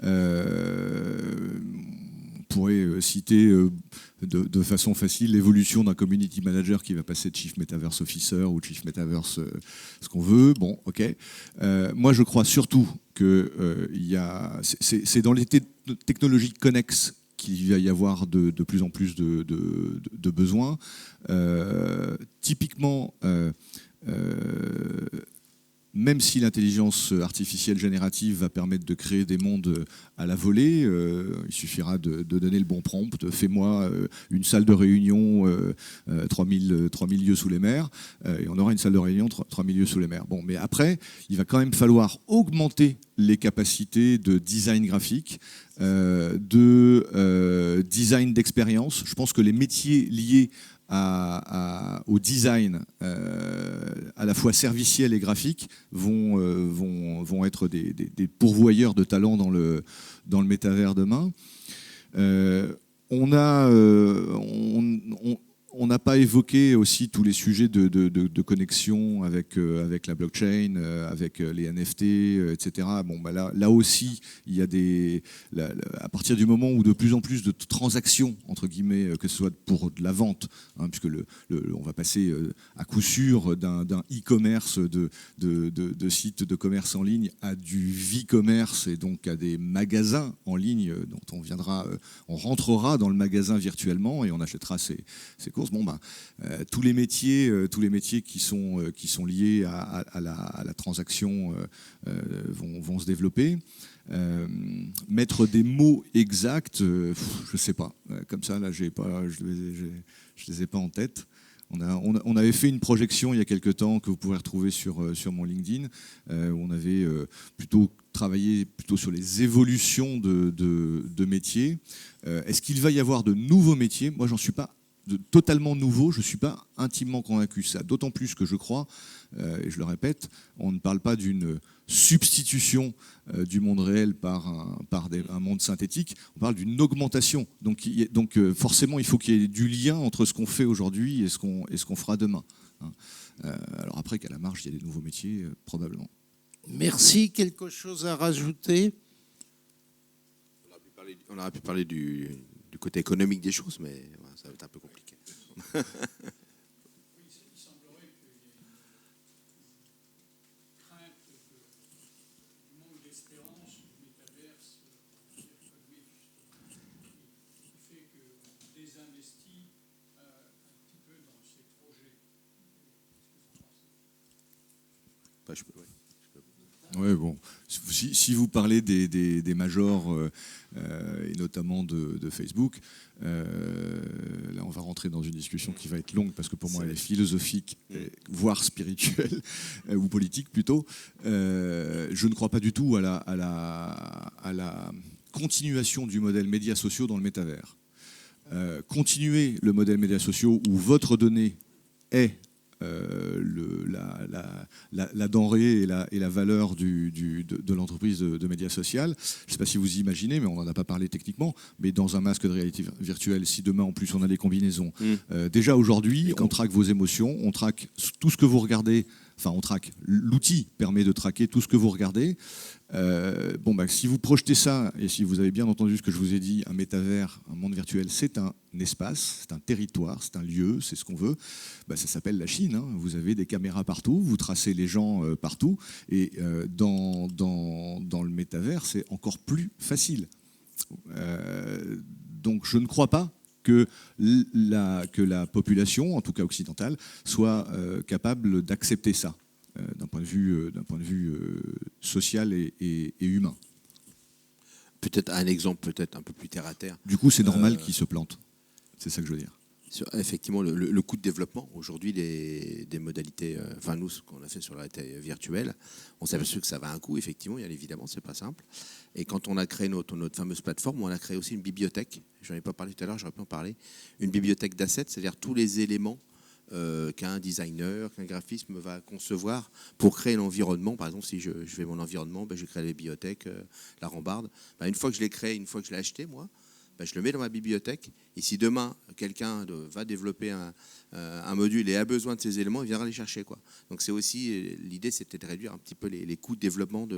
On pourrait citer de façon facile l'évolution d'un community manager qui va passer de Chief Metaverse Officer ou Chief Metaverse, ce qu'on veut. Bon, ok. Moi, je crois surtout que c'est dans les technologies connexes qu'il va y avoir de plus en plus de besoins. Typiquement, même si l'intelligence artificielle générative va permettre de créer des mondes à la volée, il suffira de donner le bon prompt, fais-moi une salle de réunion 3000 lieues sous les mers, et on aura une salle de réunion 3000 lieues sous les mers. Bon, mais après, il va quand même falloir augmenter les capacités de design graphique, de design d'expérience. Je pense que les métiers liés au design à la fois serviciel et graphique vont être des pourvoyeurs de talents dans le métavers demain. On n'a pas évoqué aussi tous les sujets de connexion avec la blockchain, avec les NFT, etc. Bon, là aussi, il y a à partir du moment où de plus en plus de transactions, entre guillemets, que ce soit pour de la vente, puisque on va passer à coup sûr d'un e-commerce de sites de commerce en ligne à du v-commerce et donc à des magasins en ligne dont on rentrera dans le magasin virtuellement et on achètera ses courses. Bon, tous les métiers qui sont liés à la transaction vont se développer. Mettre des mots exacts, je sais pas. Comme ça, là, je les ai pas en tête. On avait fait une projection il y a quelque temps que vous pourrez retrouver sur mon LinkedIn, où on avait plutôt travaillé sur les évolutions de métiers. Est-ce qu'il va y avoir de nouveaux métiers ? Moi, j'en suis pas totalement nouveau, je ne suis pas intimement convaincu. Ça, d'autant plus que je crois, et je le répète, on ne parle pas d'une substitution du monde réel par un monde synthétique, on parle d'une augmentation. Donc forcément, il faut qu'il y ait du lien entre ce qu'on fait aujourd'hui et ce qu'on fera demain. Alors après, qu'à la marge, il y a des nouveaux métiers, probablement. Merci. Quelque chose à rajouter ? On aurait pu parler du côté économique des choses, mais ça va être un peu compliqué. Enfin, je peux- ouais. Ouais, bon. Si vous parlez des majors, et notamment de Facebook, là on va rentrer dans une discussion qui va être longue parce que pour moi elle est philosophique, voire spirituelle, ou politique plutôt. Je ne crois pas du tout à la continuation du modèle médias sociaux dans le métavers. Continuer le modèle médias sociaux où votre donnée est la denrée et la valeur de l'entreprise de médias social. Je ne sais pas si vous imaginez, mais on n'en a pas parlé techniquement, mais dans un masque de réalité virtuelle, si demain en plus on a des combinaisons, déjà aujourd'hui on traque vos émotions, on traque tout ce que vous regardez, enfin on traque, l'outil permet de traquer tout ce que vous regardez. Si vous projetez ça, et si vous avez bien entendu ce que je vous ai dit, un métavers, un monde virtuel, c'est un espace, c'est un territoire, c'est un lieu, c'est ce qu'on veut, ça s'appelle la Chine, hein. Vous avez des caméras partout, vous tracez les gens partout, et dans le métavers, c'est encore plus facile. Donc je ne crois pas que la population, en tout cas occidentale, soit capable d'accepter ça. D'un point de vue social et humain. Peut-être un exemple peut-être un peu plus terre à terre. Du coup, c'est normal qu'ils se plantent. C'est ça que je veux dire. Effectivement, le coût de développement, aujourd'hui, des modalités, nous, ce qu'on a fait sur la réalité virtuelle, on s'est aperçu que ça va un coût, effectivement, bien évidemment, c'est pas simple. Et quand on a créé notre fameuse plateforme, on a créé aussi une bibliothèque. J'en ai pas parlé tout à l'heure, j'aurais pu en parler. Une bibliothèque d'assets, c'est-à-dire tous les éléments qu'un designer, qu'un graphisme va concevoir pour créer l'environnement. Par exemple, si je fais mon environnement, je crée la bibliothèque, la rambarde. Une fois que je l'ai créé, une fois que je l'ai acheté, moi, je le mets dans ma bibliothèque. Et si demain, quelqu'un va développer un module et a besoin de ces éléments, il viendra les chercher, quoi. Donc c'est aussi, l'idée, c'est peut-être de réduire un petit peu les coûts de développement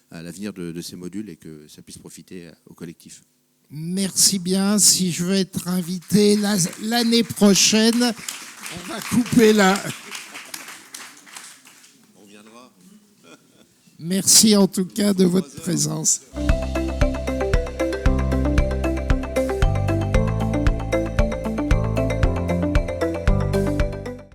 à l'avenir de ces modules et que ça puisse profiter au collectif. Merci bien. Si je veux être invité l'année prochaine, on va couper là. On viendra. Merci en tout cas de votre présence.